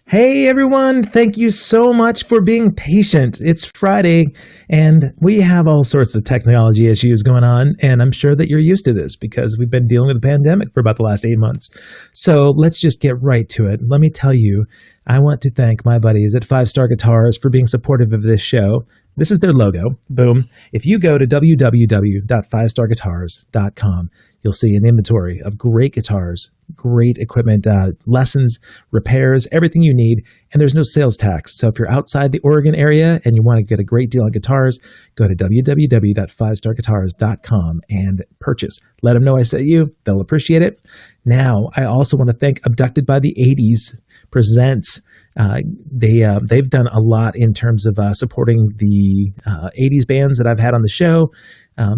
Hey everyone, thank you so much for being patient. It's Friday and we have all sorts of technology issues going on, and I'm sure that you're used to this because we've been dealing with the pandemic for about the last 8 months. So let's just get right to it. Let me tell you, I want to thank my buddies at 5-Star Guitars for being supportive of this show. This is their logo. Boom. If you go to www.5starguitars.com, you'll see an inventory of great guitars, great equipment, lessons, repairs, everything you need, and there's no sales tax. So if you're outside the Oregon area and you want to get a great deal on guitars, go to www.5starguitars.com and purchase. Let them know I sent you. They'll appreciate it. Now, I also want to thank Abducted by the 80s Presents. They've done a lot in terms of supporting the 80s bands that I've had on the show.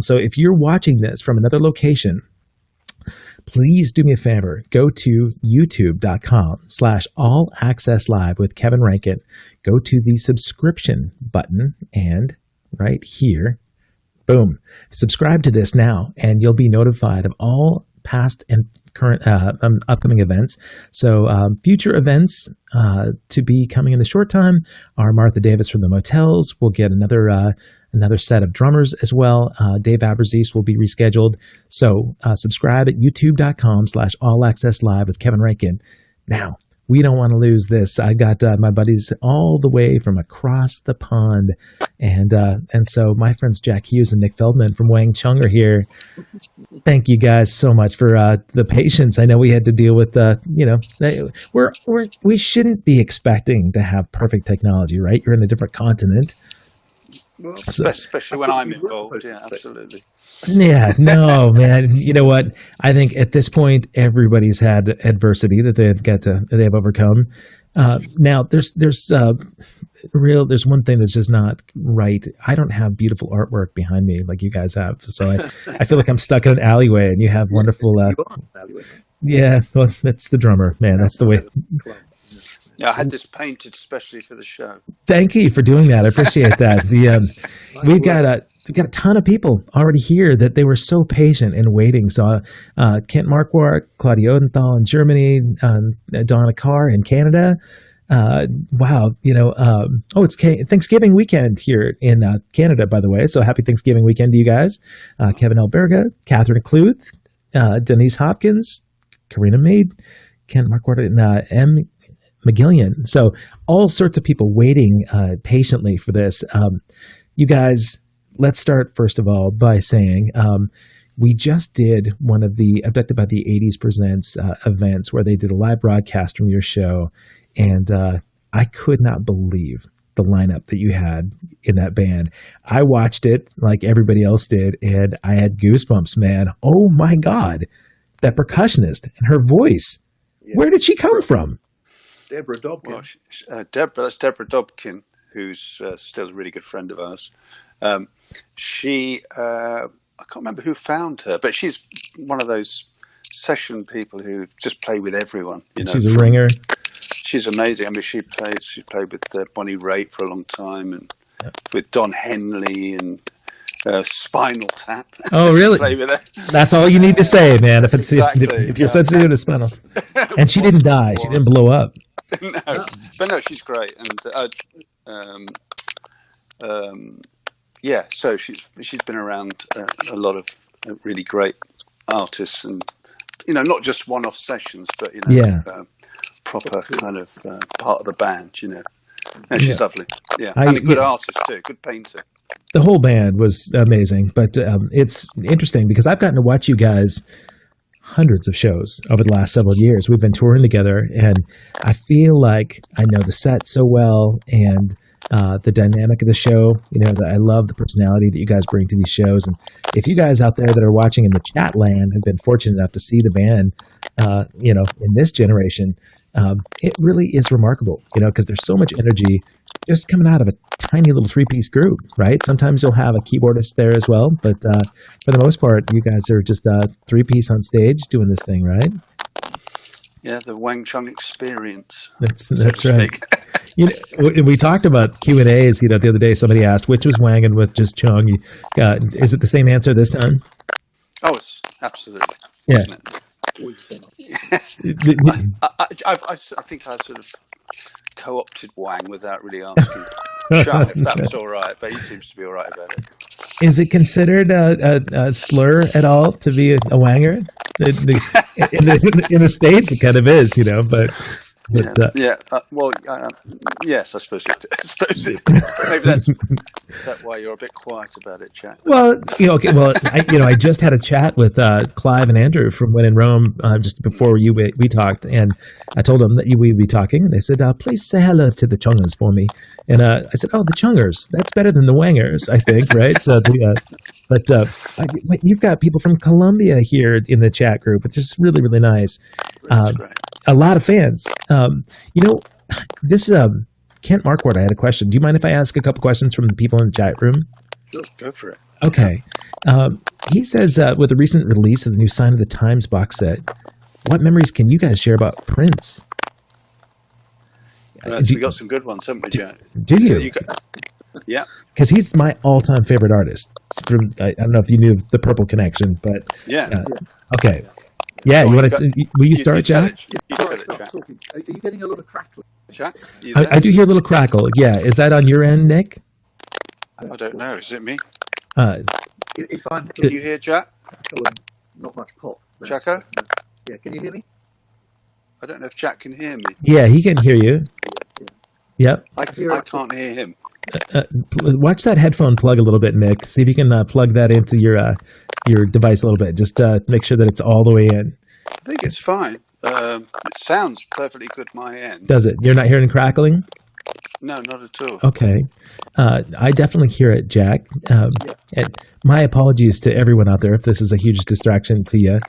So if you're watching this from another location, please do me a favor. Go to youtube.com/allaccesslive with Kevin Rankin. Go to the subscription button and right here, boom, subscribe to this now and you'll be notified of all past and current upcoming events. So future events to be coming in the short time are Martha Davis from the Motels. We'll get another set of drummers as well. Dave Aberzees will be rescheduled. So subscribe at youtube.com/allaccesslive with Kevin Rankin. Now, we don't want to lose this. I got my buddies all the way from across the pond. And so my friends Jack Hughes and Nick Feldman from WANG CHUNG are here. Thank you guys so much for the patience. I know we had to deal with, we shouldn't be expecting to have perfect technology, right? You're in a different continent. Well, especially when I'm involved, yeah, absolutely. Yeah, no, man. You know what? I think at this point, everybody's had adversity that they've overcome. Now, there's one thing that's just not right. I don't have beautiful artwork behind me like you guys have, so I feel like I'm stuck in an alleyway, and you have wonderful. Yeah, well, that's the drummer, man. That's the way. Yeah, I had this painted especially for the show. Thank you for doing that. I appreciate that. We've got a ton of people already here that they were so patient and waiting. So Kent Marquardt, Claudia Odenthal in Germany, Donna Carr in Canada. Wow, it's Thanksgiving weekend here in Canada, by the way. So happy Thanksgiving weekend to you guys. Kevin Alberga, Catherine Cluth, Denise Hopkins, Karina Maid, Kent Marquardt, and M. McGillian. So all sorts of people waiting patiently for this. You guys, let's start first of all by saying we just did one of the Abducted by the 80s Presents events where they did a live broadcast from your show. And I could not believe the lineup that you had in that band. I watched it like everybody else did, and I had goosebumps, man. Oh my God, that percussionist and her voice. Yeah. Where did she come from? Deborah Dobkin. Well, that's Deborah Dobkin, who's still a really good friend of ours. She, I can't remember who found her, but she's one of those session people who just play with everyone. She's a ringer. She's amazing. I mean, she played with Bonnie Raitt for a long time, and with Don Henley and Spinal Tap. Oh, really? Play with her. That's all you need to say, man. If it's exactly, if you're sensitive to Spinal, and she didn't die, she didn't blow up. No, but no, she's great, and yeah. So she's been around a lot of really great artists, and not just one-off sessions, but proper kind of part of the band. And she's lovely, yeah, and a good artist too, good painter. The whole band was amazing, but it's interesting because I've gotten to watch you guys hundreds of shows over the last several years. We've been touring together, and I feel like I know the set so well and the dynamic of the show. I love the personality that you guys bring to these shows. And if you guys out there that are watching in the chat land have been fortunate enough to see the band, in this generation, it really is remarkable, because there's so much energy just coming out of a tiny little 3-piece group, right? Sometimes you'll have a keyboardist there as well, but for the most part, you guys are just 3-piece on stage doing this thing, right? Yeah, the Wang Chung experience. That's right. We talked about Q&As. The other day, somebody asked which was Wang and which just Chung. Is it the same answer this time? Oh, it's absolutely. Yeah. I think I sort of co-opted Wang without really asking Chung if that was all right, but he seems to be all right about it. Is it considered a slur at all to be a Wanger? In the States, it kind of is, yes, I suppose it. Maybe that's is that why you're a bit quiet about it, Jack? Well, I just had a chat with Clive and Andrew from When in Rome just before we talked, and I told them that we'd be talking, and they said, "Please say hello to the Chungers for me." And I said, "Oh, the Chungers. That's better than the Wangers, I think, right?" So, you've got people from Colombia here in the chat group, which is really, really nice. That's great. A lot of fans. This Kent Marquardt, I had a question. Do you mind if I ask a couple questions from the people in the chat room? Sure, go for it. Okay. He says, with the recent release of the new Sign of the Times box set, what memories can you guys share about Prince? We got some good ones, haven't we, Jack? Do you? Yeah. Because he's my all-time favorite artist. I don't know if you knew the Purple Connection, but... Yeah. Okay. Yeah, you want to? Will you start, Jack? Are you getting a little crackle? Jack, I do hear a little crackle. Yeah, is that on your end, Nick? I don't know. Is it me? If I'm, can you hear Jack? Not much pop. Jacko? Yeah, can you hear me? I don't know if Jack can hear me. Yeah, he can hear you. Yep. I can't hear him. Watch that headphone plug a little bit, Nick. See if you can plug that into your device a little bit. Just make sure that it's all the way in. I think it's fine. It sounds perfectly good my end. Does it? You're not hearing crackling? No, not at all. Okay. I definitely hear it, Jack. And my apologies to everyone out there if this is a huge distraction to you.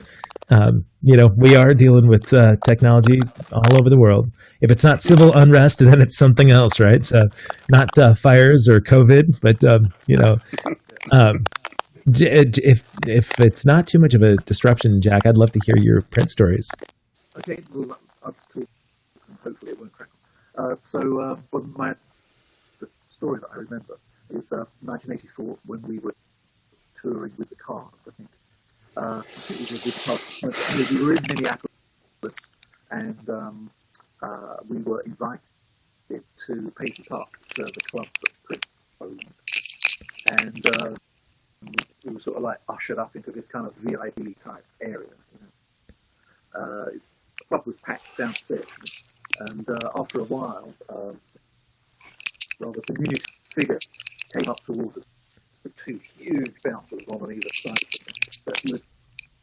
We are dealing with technology all over the world. If it's not civil unrest, then it's something else, right? So not fires or COVID, but, if it's not too much of a disruption, Jack, I'd love to hear your Prince stories. Okay, well, I'll just talk, and hopefully it won't crackle. The story that I remember is 1984 when we were touring with the Cars, I think. We were in Minneapolis, and we were invited to Paisley Park, the club that Prince owned, and we were sort of like ushered up into this kind of VIP type area. The club was packed downstairs, and after a while, rather diminished figure came up towards us with two huge bouncers on either side of him. But he was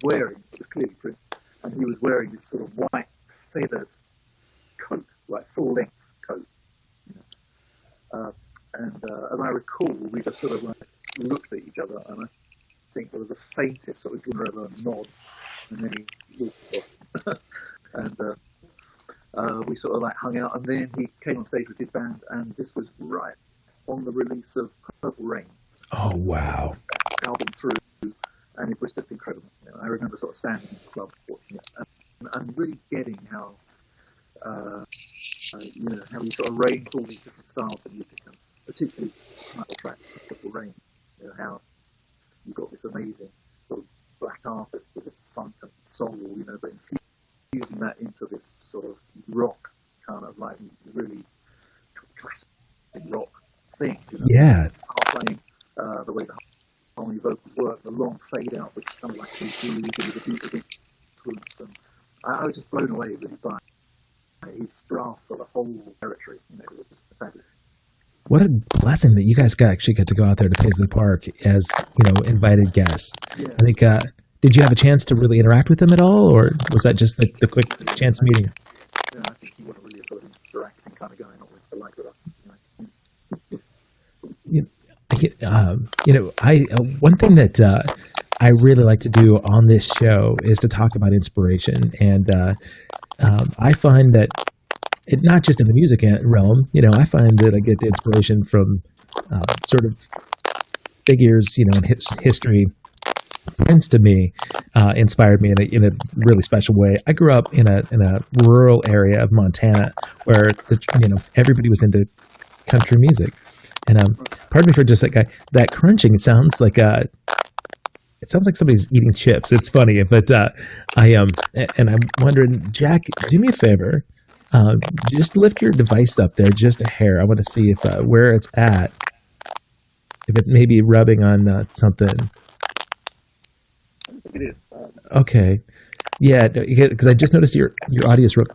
wearing, it was clearly Prince, and he was wearing this sort of white feathered coat, like full-length coat. As I recall, we just sort of like looked at each other, and I think there was the faintest sort of glimmer of a nod, and then he walked off. And we sort of like hung out, and then he came on stage with his band, and this was right on the release of Purple Rain. Oh, wow. Album through, and it was just incredible. I remember sort of standing in the club watching it, and really getting how, how he sort of arranged all these different styles of music, and particularly title track, Purple Rain, how you got this amazing sort of black artist with this funk and soul, but infusing that into this sort of rock, kind of like really classic rock thing. Yeah. Playing the way the harmony vocals work, the long fade out, which kind of like with a beautiful influence. And I was just blown away really by his grasp of the whole territory. It was just fabulous. What a blessing that you guys actually get to go out there to Paisley Park as invited guests. Yeah. I think. Did you have a chance to really interact with him at all, or was that just the quick chance meeting? Yeah, I think he wasn't really a sort of interacting kind of guy, not with the like with us. One thing that I really like to do on this show is to talk about inspiration, and I find that not just in the music realm, I find that I get the inspiration from sort of figures, in history. Prince to me inspired me in a really special way. I grew up in a rural area of Montana where everybody was into country music, and pardon me for just that crunching. It sounds like somebody's eating chips. It's funny, but I'm wondering, Jack, do me a favor. just lift your device up there just a hair. I want to see if where it's at, if it may be rubbing on something. It is. Okay. Yeah, because I just noticed your audio is real.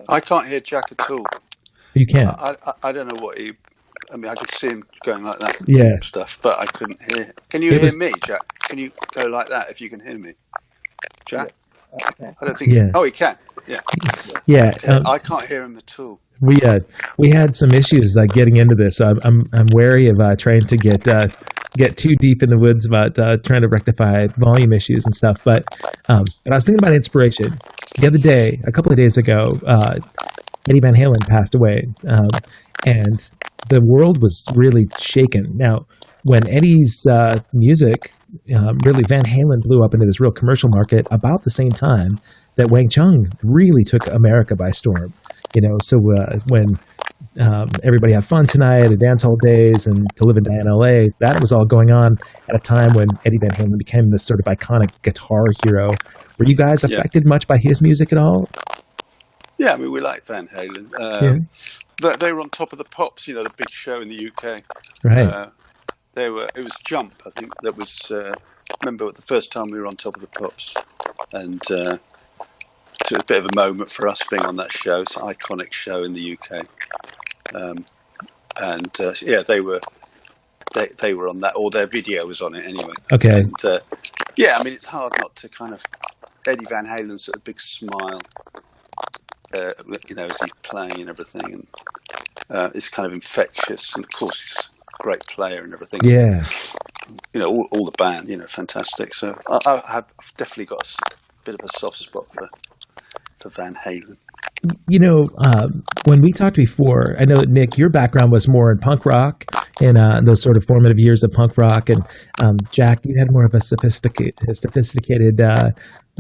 I can't hear Jack at all. You can't. I don't know what he. I mean, I could see him going like that. Yeah. Stuff, but I couldn't hear. Can you hear me, Jack? Can you go like that if you can hear me, Jack? Okay. I don't think. Yeah. Oh, he can. Yeah. Yeah. I can't hear him at all. We had some issues like getting into this. I'm wary of trying to get too deep in the woods about trying to rectify volume issues and stuff. But I was thinking about inspiration. The other day, a couple of days ago, Eddie Van Halen passed away, and the world was really shaken. Now, when Eddie's music, really Van Halen blew up into this real commercial market about the same time that Wang Chung really took America by storm. So when Everybody Have Fun Tonight, and Dancehall Days, and To Live and Die in LA, that was all going on at a time when Eddie Van Halen became this sort of iconic guitar hero. Were you guys affected much by his music at all? Yeah, I mean, we like Van Halen. They were on Top of the Pops, the big show in the UK. Right. It was Jump, I think, that was, remember the first time we were on Top of the Pops. And it was a bit of a moment for us being on that show. It's an iconic show in the UK. They were on that, or their video was on it anyway. Okay. And, I mean, it's hard not to kind of, Eddie Van Halen's sort of big smile, as he's playing and everything, and it's kind of infectious. And of course, he's a great player and everything. Yeah. All the band, fantastic. So I've definitely got a bit of a soft spot for Van Halen. When we talked before, I know that Nick, your background was more in punk rock and those sort of formative years of punk rock, and Jack, you had more of a sophisticated,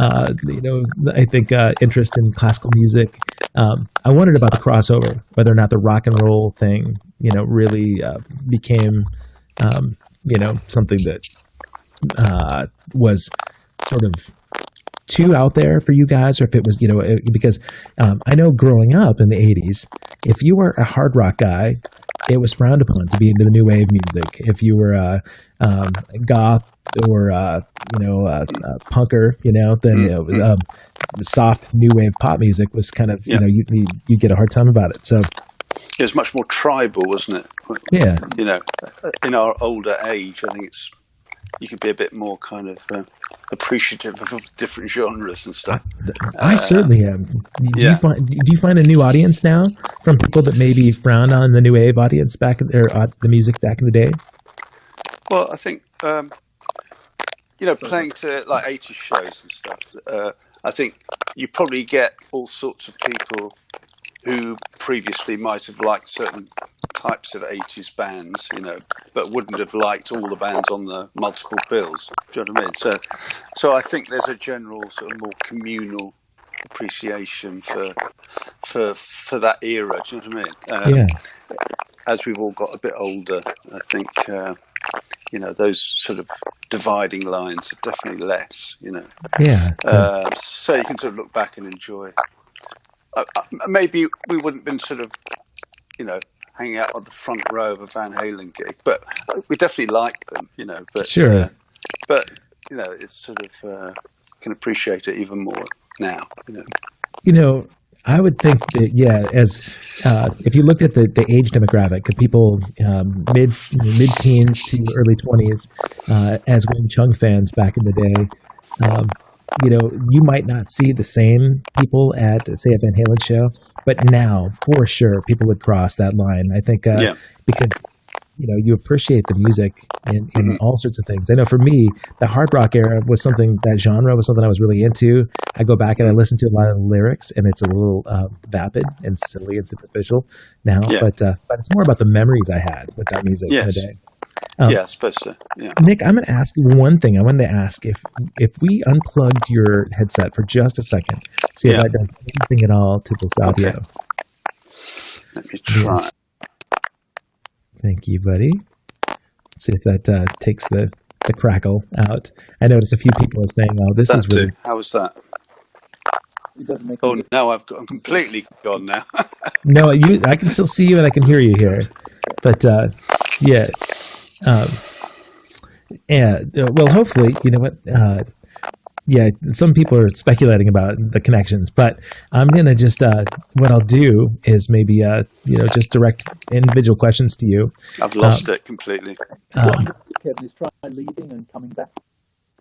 I think interest in classical music. I wondered about the crossover, whether or not the rock and roll thing, really became, something that was sort of too out there for you guys, or if it was, because I know growing up in the 80s, if you were a hard rock guy, it was frowned upon to be into the new wave music. If you were a goth or punker, then the soft new wave pop music was kind of, you get a hard time about it. So it was much more tribal, wasn't it? Yeah. In our older age, I think you could be a bit more kind of appreciative of different genres and stuff. I certainly am. Do you find a new audience now from people that maybe frowned on the new wave audience back, or the music back in the day? Well, I think playing to like 80s shows and stuff. I think you probably get all sorts of people who previously might have liked certain types of 80s bands, but wouldn't have liked all the bands on the multiple bills. Do you know what I mean? So I think there's a general sort of more communal appreciation for that era. Do you know what I mean? As we've all got a bit older, I think those sort of dividing lines are definitely less. So you can sort of look back and enjoy. Maybe we wouldn't have been sort of, hanging out on the front row of a Van Halen gig, but we definitely like them, But sure. It's sort of can appreciate it even more now. I would think that as if you looked at the age demographic of people mid-teens to early 20s, as Wang Chung fans back in the day. You might not see the same people at, say, a Van Halen show, but now, for sure, people would cross that line. I think because, you appreciate the music in all sorts of things. I know for me, the hard rock era was that genre was something I was really into. I go back and I listen to a lot of the lyrics, and it's a little vapid and silly and superficial now, but it's more about the memories I had with that music in the day. I suppose so. Yeah. Nick, I'm going to ask you one thing. I wanted to ask if we unplugged your headset for just a second, see if that does anything at all to this audio. Okay. Let me try. Thank you, buddy. Let's see if that takes the crackle out. I noticed a few people are saying, "Oh, this is really." How was that? It doesn't make. Oh, now I'm completely gone now. No, I can still see you and I can hear you here, but yeah, well, hopefully, you know what. Yeah, some people are speculating about the connections, but I'm gonna just what I'll do is maybe just direct individual questions to you. I've lost it completely. Kevin, is try leaving and coming back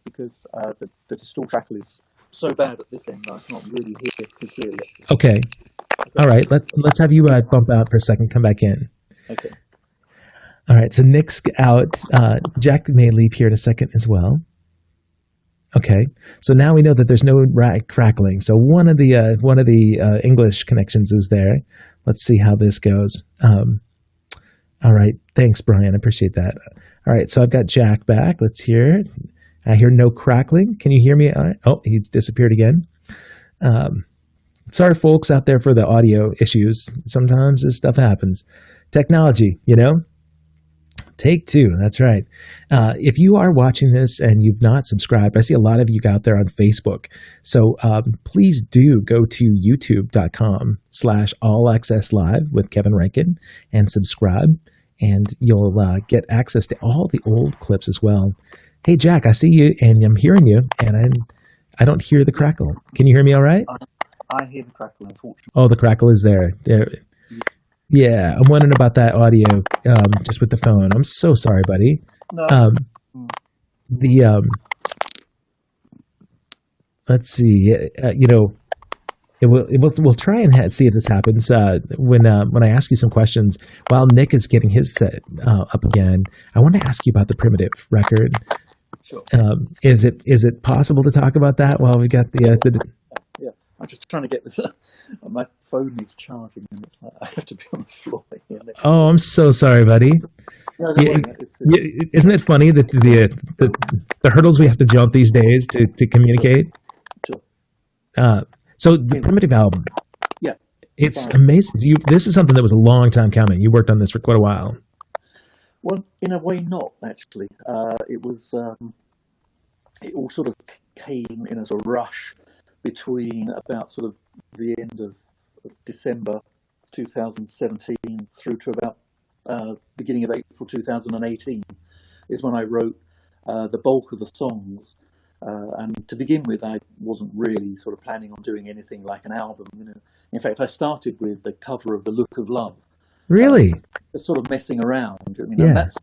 because the distortion trackle is so bad at this end. I can't really hear too clearly. Okay. All right. Let's have you bump out for a second. Come back in. Okay. All right. So Nick's out. Jack may leave here in a second as well. Okay. So now we know that there's no crackling. So one of the English connections is there. Let's see how this goes. All right. Thanks, Brian. I appreciate that. All right. So I've got Jack back. Let's hear it. I hear no crackling. Can you hear me? Oh, he's disappeared again. Sorry, folks out there for the audio issues. Sometimes this stuff happens. Technology, Take two. That's right. If you are watching this and you've not subscribed, I see a lot of you out there on Facebook. So please do go to youtube.com/allaccesslive with Kevin Rankin and subscribe, and you'll get access to all the old clips as well. Hey, Jack, I see you and I'm hearing you, and I don't hear the crackle. Can you hear me all right? I hear the crackle, unfortunately. Oh, the crackle is there. Yeah, I'm wondering about that audio just with the phone. I'm so sorry, buddy. No. Let's see. We'll try and see if this happens when I ask you some questions. While Nick is getting his set up again, I want to ask you about the Primitif record. Sure. Is it possible to talk about that while we got the Yeah, I'm just trying to get this. My phone needs charging, and it's like I have to be on the floor. Oh, I'm so sorry, buddy. No, isn't it funny that the hurdles we have to jump these days to communicate? Sure. So the Primitif album, yeah, it's amazing. This is something that was a long time coming. You worked on this for quite a while. Well, in a way, not actually. It was. It all sort of came in as a rush between about sort of the end of December 2017 through to about beginning of April 2018 is when I wrote the bulk of the songs. And to begin with, I wasn't really sort of planning on doing anything like an album. In fact, I started with the cover of "The Look of Love." Really? Just sort of messing around. Yeah. And that's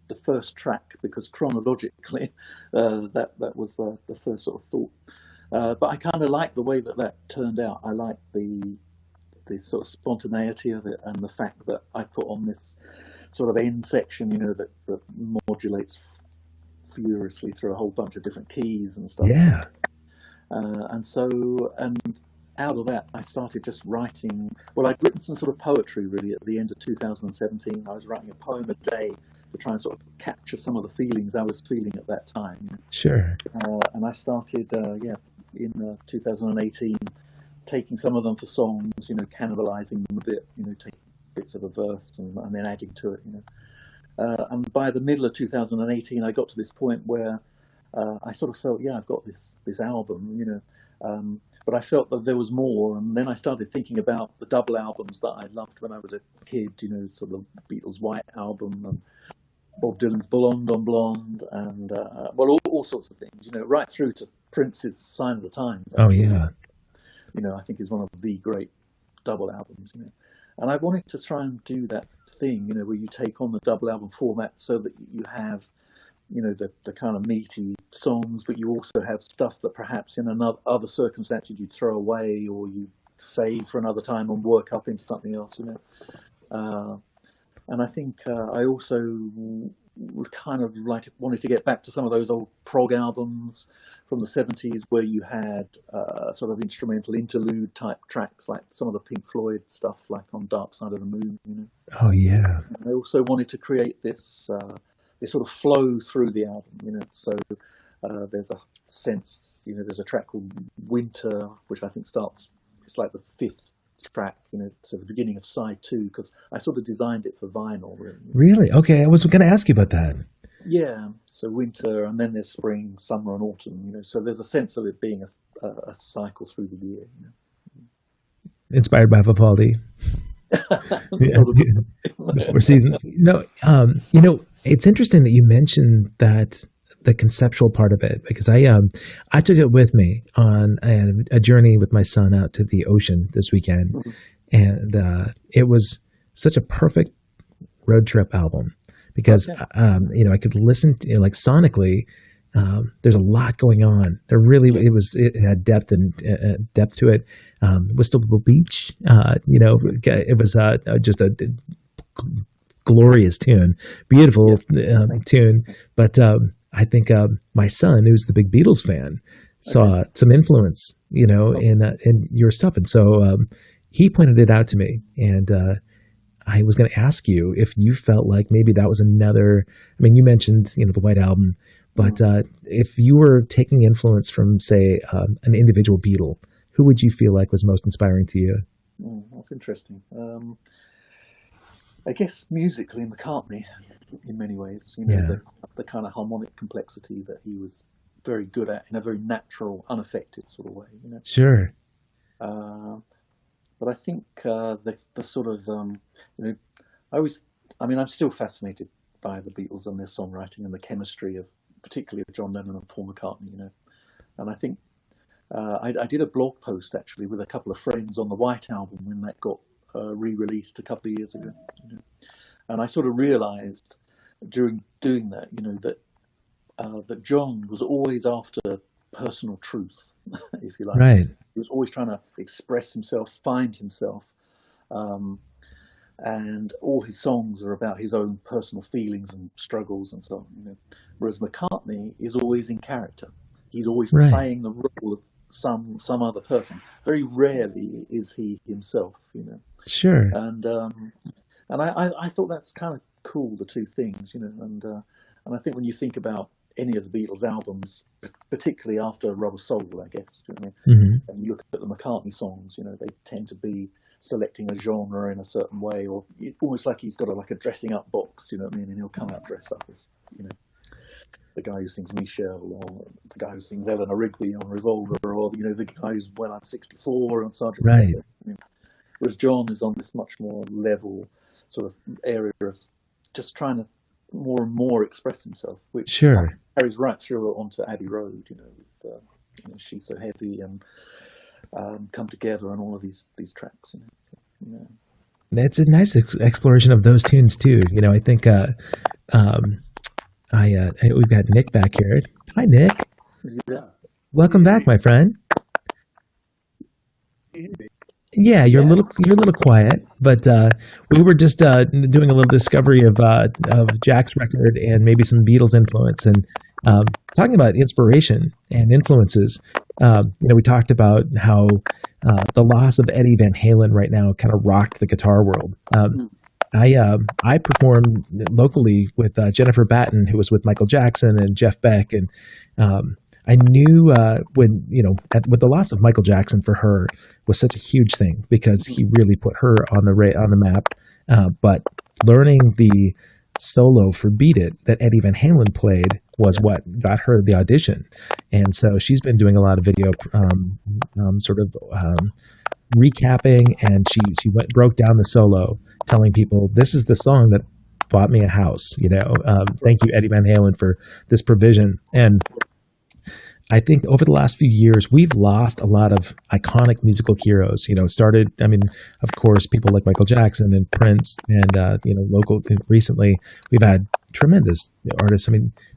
the first track because chronologically, that was the first sort of thought. But I kind of like the way that turned out. I like the sort of spontaneity of it and the fact that I put on this sort of end section, that modulates furiously through a whole bunch of different keys and stuff. Yeah. And out of that, I started just writing. Well, I'd written some sort of poetry really at the end of 2017. I was writing a poem a day to try and sort of capture some of the feelings I was feeling at that time. Sure. And I started, in 2018, taking some of them for songs, cannibalizing them a bit, taking bits of a verse and then adding to it, And by the middle of 2018, I got to this point where I sort of felt, I've got this album, but I felt that there was more. And then I started thinking about the double albums that I loved when I was a kid, sort of Beatles' White Album and Bob Dylan's Blonde on Blonde and, all sorts of things, right through to Prince's Sign of the Times. Actually. Oh, yeah. I think is one of the great double albums, And I wanted to try and do that thing, where you take on the double album format so that you have, the kind of meaty songs, but you also have stuff that perhaps in other circumstances you'd throw away or you save for another time and work up into something else, And I think I also was kind of like wanted to get back to some of those old prog albums from the 70s where you had sort of instrumental interlude type tracks like some of the Pink Floyd stuff like on Dark Side of the Moon, Oh yeah. And I also wanted to create this sort of flow through the album, So there's a sense, there's a track called Winter, which I think it's like the fifth track, to the beginning of side 2, because I sort of designed it for vinyl. Really? Okay, I was going to ask you about that. Yeah, so winter, and then there's spring, summer, and autumn. So there's a sense of it being a cycle through the year. Inspired by Vivaldi. Yeah. Or seasons. It's interesting that you mentioned that the conceptual part of it, because I took it with me on a journey with my son out to the ocean this weekend, and it was such a perfect road trip album because I could listen to, like, sonically. There's a lot going on. It had depth and depth to it. Whistleable Beach, it was just a glorious tune, beautiful tune. But I think my son, who's the big Beatles fan, saw some influence, in your stuff, and so he pointed it out to me, and I was going to ask you if you felt like maybe that was another. I mean, you mentioned the White Album. But if you were taking influence from, say, an individual Beatle, who would you feel like was most inspiring to you? That's interesting. I guess musically McCartney, in many ways. The kind of harmonic complexity that he was very good at in a very natural, unaffected sort of way. Sure. But I think the sort of I'm still fascinated by the Beatles and their songwriting and the chemistry of, particularly of John Lennon and Paul McCartney, and I think I did a blog post actually with a couple of friends on the White Album when that got re-released a couple of years ago, and I sort of realised during doing that, that John was always after personal truth, if you like. Right. He was always trying to express himself, find himself. And all his songs are about his own personal feelings and struggles and so on. Whereas McCartney is always in character. He's always playing the role of some other person. Very rarely is he himself. Sure. And I thought that's kind of cool, the two things. And I think when you think about any of the Beatles albums, particularly after Rubber Soul, I guess, and you look at the McCartney songs, they tend to be selecting a genre in a certain way, or almost like he's got a dressing up box, and he'll come out dressed up as, the guy who sings Michelle, or the guy who sings Eleanor Rigby on Revolver, or, the guy who's When I'm 64 on Sergeant Pepper. Whereas John is on this much more level sort of area of just trying to more and more express himself, which carries right through onto Abbey Road, with She's So Heavy and Come Together and all of these tracks. It's a nice exploration of those tunes too. I think we've got Nick back here. Hi, Nick. Yeah. Welcome back, my friend. Yeah, you're a little quiet, but we were just doing a little discovery of Jack's record and maybe some Beatles influence, and talking about inspiration and influences. We talked about how the loss of Eddie Van Halen right now kind of rocked the guitar world. I performed locally with Jennifer Batten, who was with Michael Jackson and Jeff Beck, and I knew with the loss of Michael Jackson for her was such a huge thing because he really put her on the map. But learning the solo for Beat It that Eddie Van Halen played was what got her the audition, and so she's been doing a lot of video recapping, and she broke down the solo, telling people this is the song that bought me a house. Thank you, Eddie Van Halen, for this provision. And I think over the last few years, we've lost a lot of iconic musical heroes. Of course, people like Michael Jackson and Prince, and local. Recently, we've had tremendous artists.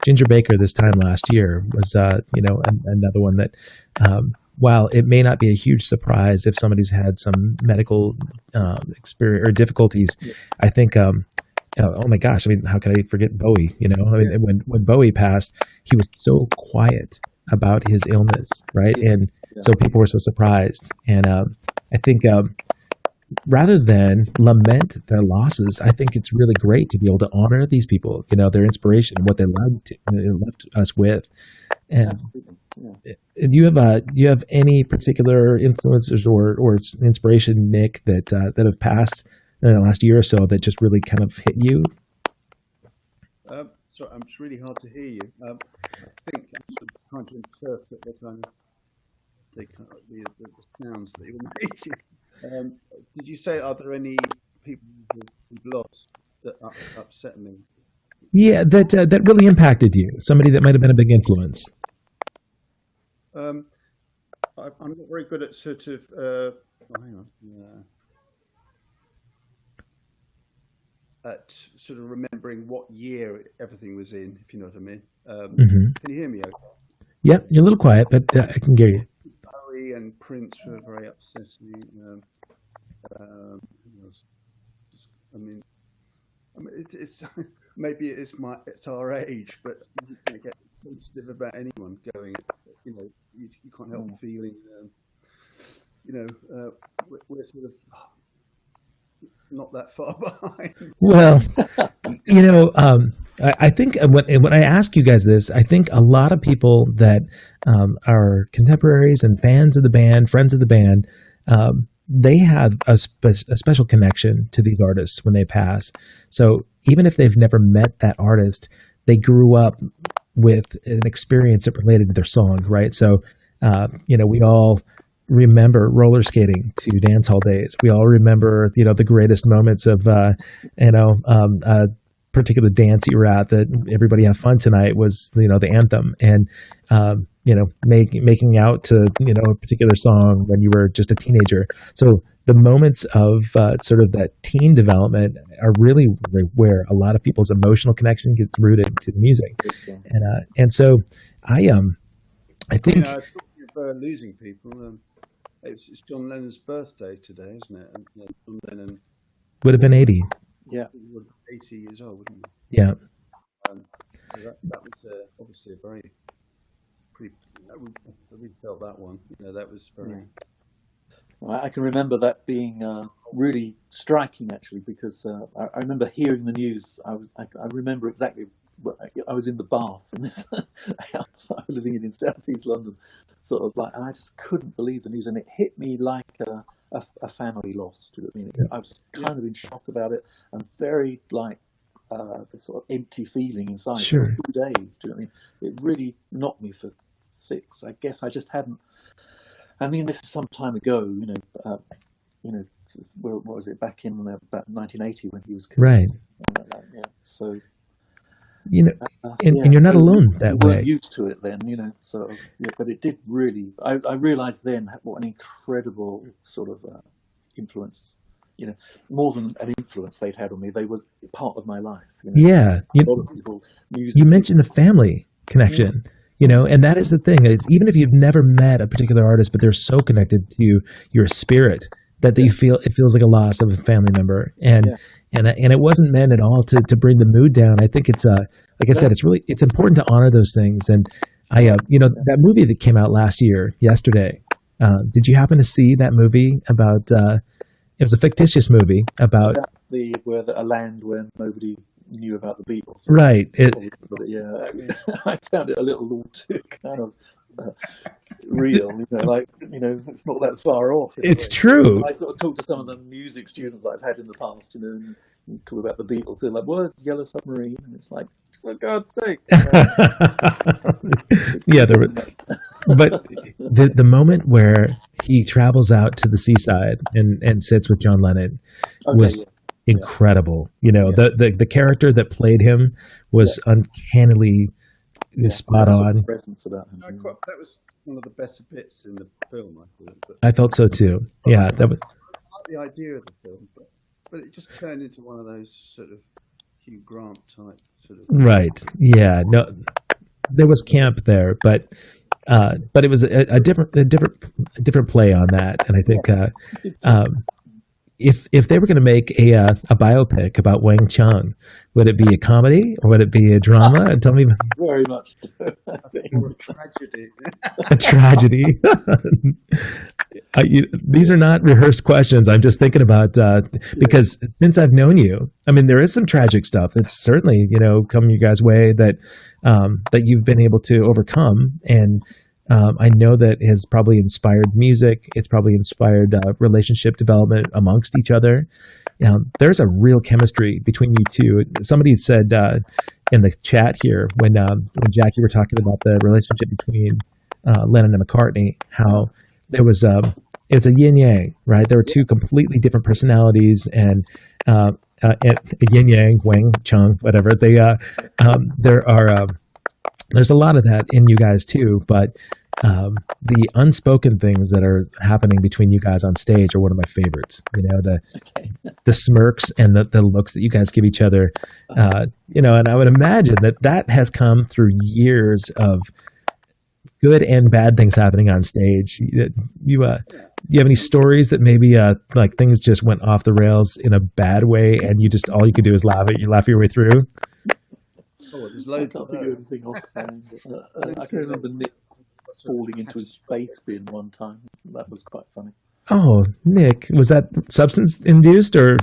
Ginger Baker this time last year was another one that. While it may not be a huge surprise if somebody's had some medical experience or difficulties, I think. Oh my gosh! How can I forget Bowie? When Bowie passed, he was so quiet about his illness, right? And so people were so surprised. And I think rather than lament their losses, I think it's really great to be able to honor these people, their inspiration, what they left us with. And do you have any particular influencers or inspiration, Nick, that have passed in the last year or so that just really kind of hit you? sorry, it's really hard to hear you. I think I'm sort of trying to interpret the sounds that you're making. Did you say, are there any people who've lost that upset me? Yeah, that really impacted you. Somebody that might have been a big influence. I'm not very good at sort of. Hang on. At sort of remembering what year everything was in, if you know what I mean. Can you hear me? Okay? Yeah, you're a little quiet, but I can hear you. Bowie and Prince were very upsetting. I mean, it's maybe it's our age, but you can't get sensitive about anyone going. You know, you can't help feeling. We're sort of not that far behind. Well, I think when I ask you guys this, I think a lot of people that are contemporaries and fans of the band, friends of the band, they have a special connection to these artists when they pass. So even if they've never met that artist, they grew up with an experience that related to their song, right? So, we all remember roller skating to Dancehall Days. We all remember, the greatest moments of, a particular dance you were at that everybody have fun tonight was, the anthem. And, making out to, a particular song when you were just a teenager. So the moments of sort of that teen development are really where a lot of people's emotional connection gets rooted to the music. And so I think talking of losing people, it's John Lennon's birthday today, isn't it? And, John Lennon would have been 80. Yeah, he was 80 years old, wouldn't he? Yeah. That was obviously a very pretty. We felt that one. That was very. I can remember that being really striking, actually, because I remember hearing the news. I remember exactly. I was in the bath in this house I was living in Southeast London, sort of like, and I just couldn't believe the news, and it hit me like a family loss. Do you know what I mean? I was kind of in shock about it, and very like the sort of empty feeling inside Sure. for 2 days. Do you know what I mean? It really knocked me for 6. I guess I just hadn't. I mean, this is some time ago. What was it, back in about 1980 when he was killed? Right. So. And you're not alone that we way. weren't used to it then, So, but it did really. I realised then what an incredible sort of influence. More than an influence they'd had on me, they were part of my life. Yeah, you mentioned the family connection. And that is the thing. Is even if you've never met a particular artist, but they're so connected to your spirit that you feel it feels like a loss of a family member. And it wasn't meant at all to bring the mood down. I think it's like I said, it's important to honor those things. And that movie that came out yesterday. Did you happen to see that movie about? It was a fictitious movie about a land where nobody knew about the Beatles. Right. I found it a little too kind of real. It's not that far off. It's true. I sort of talked to some of the music students that I've had in the past, and you talk about the Beatles. They're like, "Where's Yellow Submarine?" And it's like, for God's sake. Yeah, but the moment where he travels out to the seaside and sits with John Lennon was incredible. The character that played him was uncannily spot on. Presence about him. That was one of the better bits in the film, I thought. But I felt so too. Yeah, that was. I like the idea of the film, but it just turned into one of those sort of Hugh Grant type sort of. Right. Yeah. No, there was camp there, but it was a different play on that, and I think if they were going to make a biopic about Wang Chung, would it be a comedy or would it be a drama? Tell me. Very much so. Or a tragedy. A tragedy. These are not rehearsed questions. I'm just thinking about because since I've known you, I mean, there is some tragic stuff that's certainly come your guys' way that you've been able to overcome, and I know that has probably inspired music. It's probably inspired relationship development amongst each other. There's a real chemistry between you two. Somebody said in the chat here when Jackie were talking about the relationship between Lennon and McCartney, how there was it's a yin yang, right? There were two completely different personalities, and yin yang, Wang Chung, whatever. There's a lot of that in you guys too, but the unspoken things that are happening between you guys on stage are one of my favorites. You know, the smirks and the looks that you guys give each other. You know, and I would imagine that has come through years of good and bad things happening on stage. Do you have any stories that maybe like things just went off the rails in a bad way, and all you could do is laugh your way through? Oh, there's loads of anything offhand. I can remember Nick falling into his space bin one time. That was quite funny. Oh, Nick, was that substance induced, or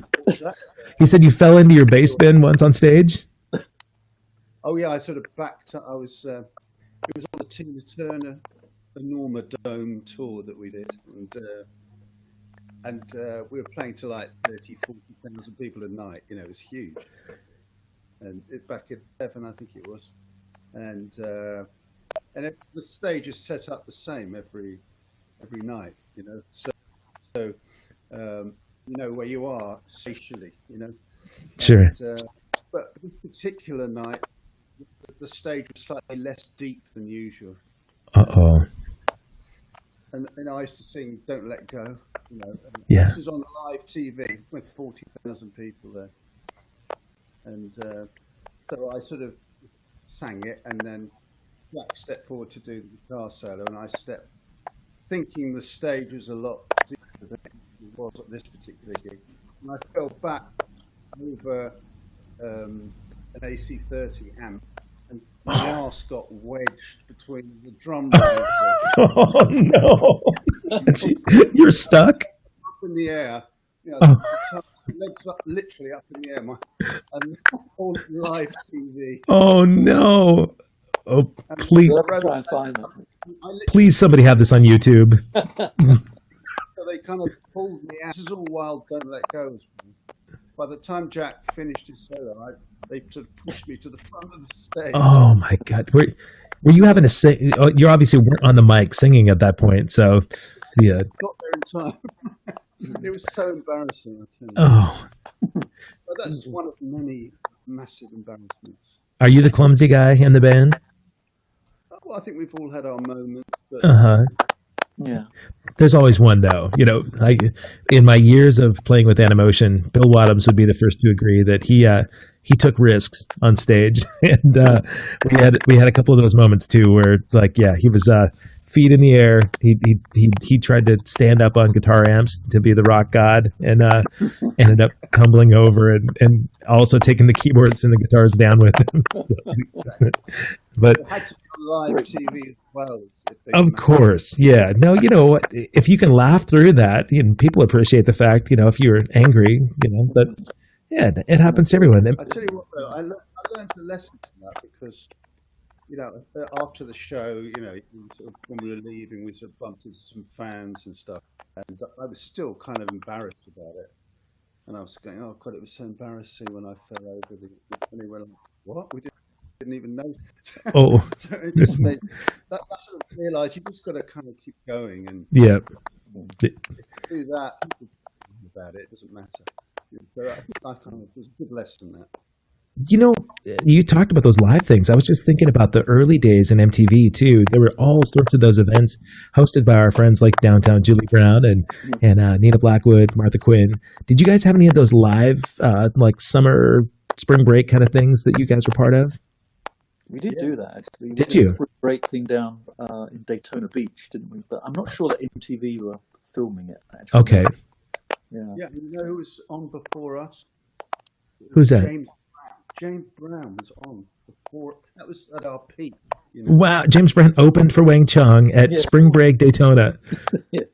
he said you fell into your bass bin once on stage? Oh yeah, I sort of backed up. It was on the Tina Turner Enorma Dome tour that we did, and we were playing to like 40,000 people a night. You know, it was huge. And back at 7, I think it was, and the stage is set up the same every night. You know, so you know where you are spatially. You know, sure. And, but this particular night, the stage was slightly less deep than usual. Uh-oh. And I used to sing "Don't Let Go." You know, yeah. This was on live TV with 40,000 people there, and so I sort of sang it, and then Jack stepped forward to do the guitar solo, and I stepped, thinking the stage was a lot deeper than it was at this particular gig, and I fell back over an AC30 amp, and my arse got wedged between the drum monitor. Oh no! You're stuck Up in the air, you know, legs up, literally up in the air, and on live TV. Oh no! Oh please! Try and find that. Please, somebody have this on YouTube. So they kind of pulled me out. This is all Wild Don't Let Go. By the time Jack finished his solo, they sort of pushed me to the front of the stage. Oh my God! Were you having to sing? Oh, you obviously weren't on the mic singing at that point, so yeah. Got there in time. It was so embarrassing. I tell you. Oh. But that's one of many massive embarrassments. Are you the clumsy guy in the band? Well, I think we've all had our moments. But yeah. There's always one though. You know, in my years of playing with Animotion, Bill Wadhams would be the first to agree that he took risks on stage, and we had a couple of those moments too, where like he was feet in the air. He tried to stand up on guitar amps to be the rock god, and ended up tumbling over and also taking the keyboards and the guitars down with him. But it had to be on live TV as well. Of course, yeah. No, you know what? If you can laugh through that, people appreciate the fact. You know, if you're angry, but yeah, it happens to everyone. I tell you what, though, I learned a lesson from that because, after the show, sort of, when we were leaving, we sort of bumped into some fans and stuff, and I was still kind of embarrassed about it. And I was going, "Oh God, it was so embarrassing when I fell over." And they were like, "What? We didn't even know." Oh, so it just made that I sort of realised you just got to kind of keep going, and yeah, if you do that about it. It doesn't matter. So I kind of, it was a good lesson that. You talked about those live things. I was just thinking about the early days in MTV too. There were all sorts of those events hosted by our friends like Downtown Julie Brown and Nina Blackwood, Martha Quinn. Did you guys have any of those live like summer, spring break kind of things that you guys were part of? We did do that actually. Did you? Spring break thing down in Daytona Beach, didn't we? But I'm not sure that MTV were filming it. Actually. Okay. Yeah. You know who was on before us? Who's that? James Brown was on before. That was at our peak. Wow, James Brown opened for Wang Chung at Spring Break Daytona. Yes.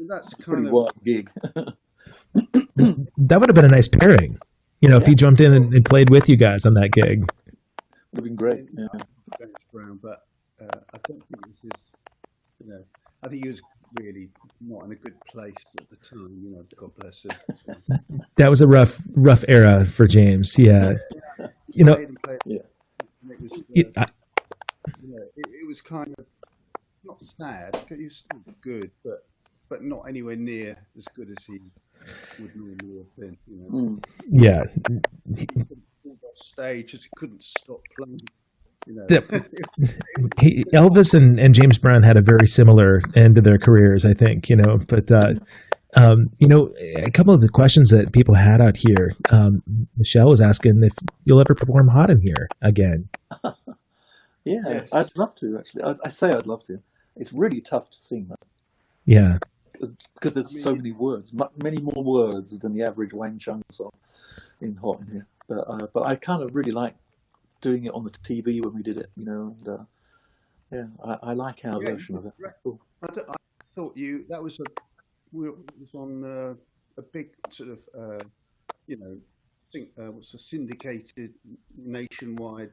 That's kind of wild gig. That would have been a nice pairing. If he jumped in and played with you guys on that gig. Would have been great. Yeah. James Brown, but I don't think it was his. I think he was really not in a good place at the time. God bless him. That was a rough era for James. Yeah. it was kind of not sad. He was still good, but not anywhere near as good as he would normally have been. Yeah. He off stage just couldn't stop playing. Elvis and James Brown had a very similar end to their careers, I think. But a couple of the questions that people had out here. Michelle was asking if you'll ever perform Hot in Here again. Yeah, yes. I'd love to, actually. I say I'd love to. It's really tough to sing that. Yeah. Because there's so many words, many more words than the average Wang Chung song in Hot in Here. But I kind of really like doing it on the TV when we did it, I like our version of it. That's cool. I thought that was on a big sort of, what's a syndicated nationwide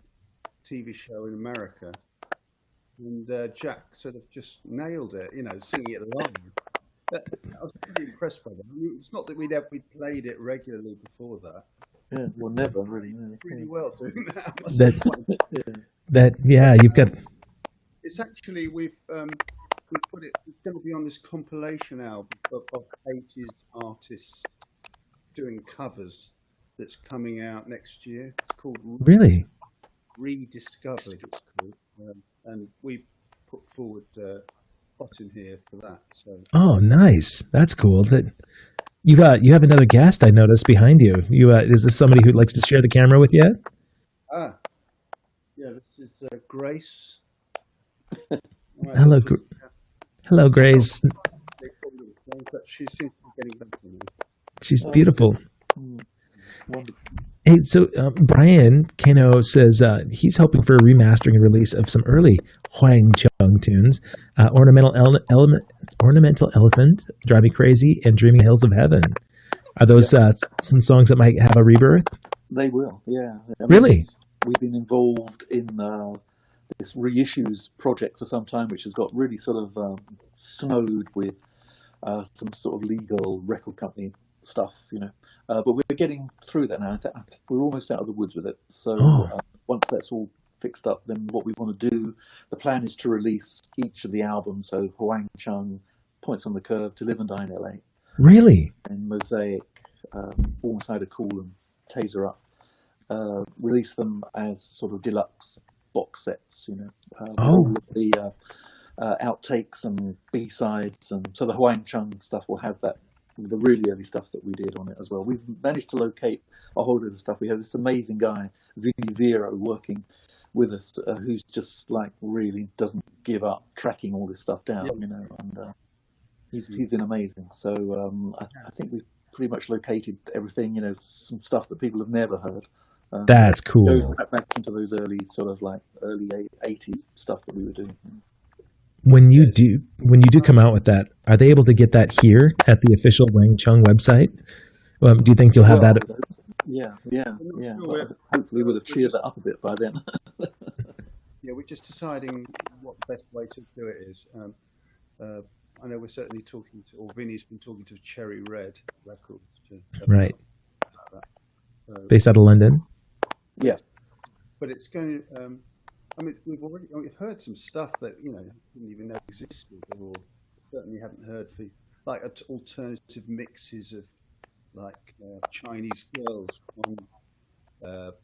TV show in America, and Jack sort of just nailed it, singing it live. I was pretty impressed by that. I mean, it's not that we'd played it regularly before that. Yeah, well, never really. Really well doing that. You've got. It's actually we've put it. It's going to be on this compilation album of 80s artists doing covers that's coming out next year. It's called Really Rediscovered. It's called, and we put forward Hot in Here for that. So. Oh, nice! That's cool. That. You have another guest I noticed behind you. Is this somebody who likes to share the camera with you? Yeah, this is Grace. Hello, hello, Grace. But she seems to be getting better now. She's beautiful. Wonderful. Hey, so Brian Kano says he's hoping for a remastering and release of some early Wang Chung tunes, Ornamental Elephant, Drive Me Crazy, and Dreaming Hills of Heaven. Are those some songs that might have a rebirth? They will, yeah. Really? We've been involved in this reissues project for some time, which has got really sort of snowed with some sort of legal record company stuff, but we're getting through that now. We're almost out of the woods with it. So once that's all fixed up, then what we want to do, the plan is to release each of the albums. So Wang Chung, Points on the Curve, To Live and Die in LA. Really? And Mosaic, Warm Side of Cool, and Taser Up. Release them as sort of deluxe box sets, all of the outtakes and B-sides, and so the Wang Chung stuff will have that, the really early stuff that we did on it as well. We've managed to locate a whole lot of stuff. We have this amazing guy, Vinny Vero, working with us, who's just like really doesn't give up tracking all this stuff down, and he's been amazing. So I think we've pretty much located everything, some stuff that people have never heard. That's cool. Going back into those early 80s stuff that we were doing. When you do come out with that, are they able to get that here at the official Wang Chung website? Do you think you'll have that? Yeah. Hopefully we'll have cheered that up a bit by then. Yeah, we're just deciding what the best way to do it is. I know we're certainly talking to, or Vinny's been talking to Cherry Red Records. Right. Based out of London? Yeah. But it's going to, we've heard some stuff that, didn't even know existed, or certainly hadn't heard for, like alternative mixes of, like Chinese girls on the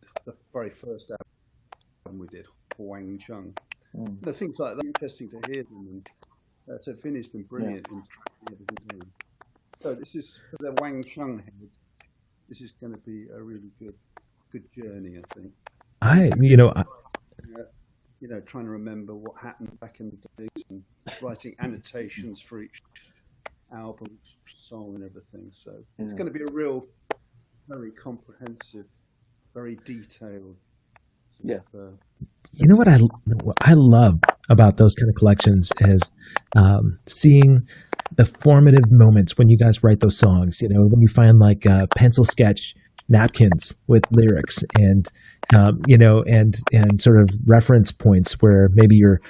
very first album we did, Wang Chung. Things like that, interesting to hear them. And so Vinny's been brilliant in tracking everything down. So this is, for the Wang Chung heads, this is going to be a really good journey, I think. Trying to remember what happened back in the days and writing annotations for each album, song, and everything. So it's going to be a real, very comprehensive, very detailed. You know what I love about those kind of collections is seeing the formative moments when you guys write those songs. When you find like pencil sketch napkins with lyrics and and sort of reference points where maybe you're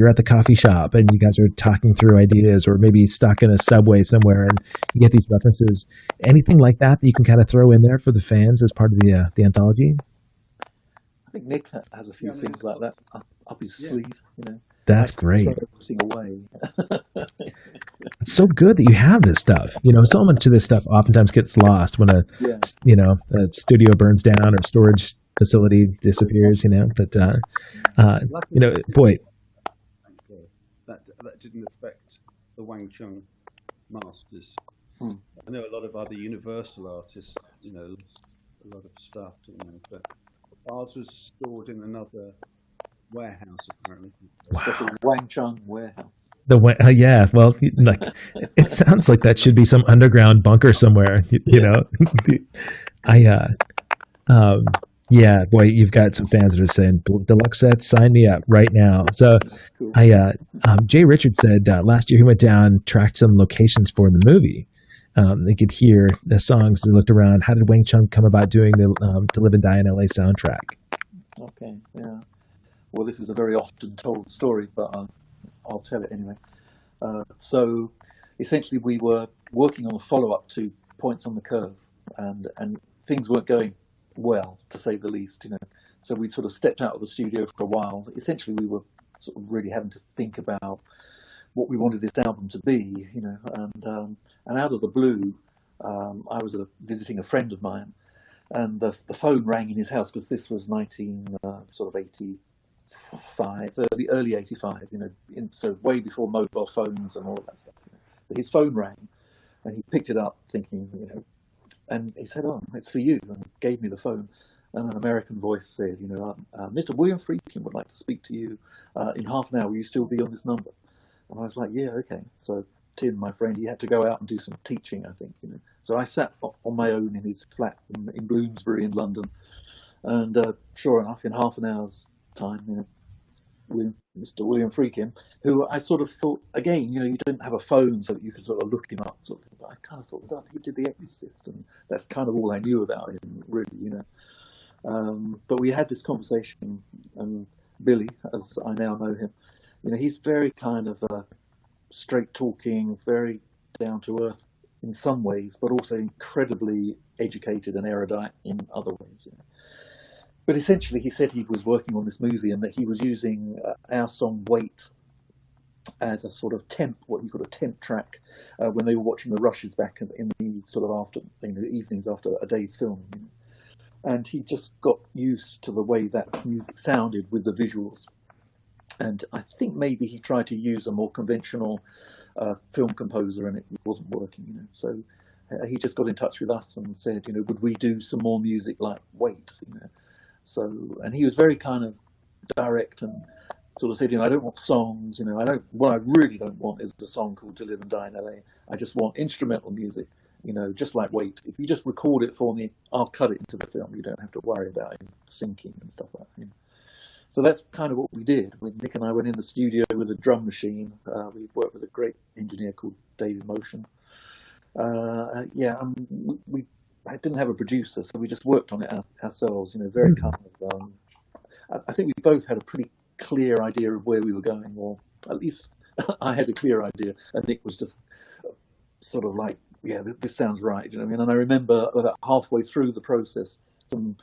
at the coffee shop and you guys are talking through ideas, or maybe stuck in a subway somewhere and you get these references. Anything like that you can kind of throw in there for the fans as part of the anthology? I think Nick has a few things like that up his sleeve, you know. That's great. Everything away. It's so good that you have this stuff. You know, so much of this stuff oftentimes gets lost when a studio burns down or storage facility disappears. You know, but you know, boy, that didn't affect the Wang Chung masters. I know a lot of other Universal artists, you know, lost a lot of stuff, you know, but ours was stored in another warehouse apparently. Special Wang Chung warehouse. Yeah, well, like it sounds like that should be some underground bunker somewhere. You know, yeah, boy, you've got some fans that are saying deluxe sets, sign me up right now. So, cool. Jay Richard said last year he went down, tracked some locations for the movie. They could hear the songs. They looked around. How did Wang Chung come about doing the "To Live and Die in LA" soundtrack? Okay, yeah. Well, this is a very often told story, but I'll tell it anyway. So, essentially, we were working on a follow-up to Points on the Curve, and things weren't going well, to say the least, you know. So we sort of stepped out of the studio for a while. Essentially, we were sort of really having to think about what we wanted this album to be, you know. And out of the blue, I was visiting a friend of mine, and the phone rang in his house because this was 1985, early 85, you know. So way before mobile phones and all of that stuff. You know. So his phone rang, and he picked it up, thinking, you know. And he said, "Oh, it's for you," and gave me the phone. And an American voice said, "You know, Mr. William Friedkin would like to speak to you in half an hour. Will you still be on this number?" And I was like, "Yeah, okay." So Tim, my friend, he had to go out and do some teaching, I think. You know, so I sat on my own in his flat in Bloomsbury in London, and sure enough, in half an hour's time, you know, with Mr. William Friedkin, who I sort of thought, again, you know, you didn't have a phone so that you could sort of look him up. Sort of, but I kind of thought, God, he did The Exorcist, and that's kind of all I knew about him, really, you know. But we had this conversation, and Billy, as I now know him, you know, he's very kind of straight talking, very down to earth in some ways, but also incredibly educated and erudite in other ways, you know. But essentially, he said he was working on this movie and that he was using our song "Wait" as a sort of temp, what he called a temp track, when they were watching the rushes back in the sort of after, you know, evenings after a day's filming. You know. And he just got used to the way that music sounded with the visuals. And I think maybe he tried to use a more conventional film composer, and it wasn't working. You know. So he just got in touch with us and said, you know, would we do some more music like "Wait"? You know. So, and he was very kind of direct and sort of said, you know, I don't want songs, you know, what I really don't want is a song called "To Live and Die in LA." I just want instrumental music, you know, just like "Wait." If you just record it for me, I'll cut it into the film. You don't have to worry about it syncing and stuff like that. You know. So that's kind of what we did. When Nick and I went in the studio with a drum machine, we worked with a great engineer called David Motion. I didn't have a producer, so we just worked on it ourselves, you know, very kind of, I think we both had a pretty clear idea of where we were going, or at least I had a clear idea, and Nick was just sort of like, yeah, this sounds right, you know what I mean? And I remember about halfway through the process, some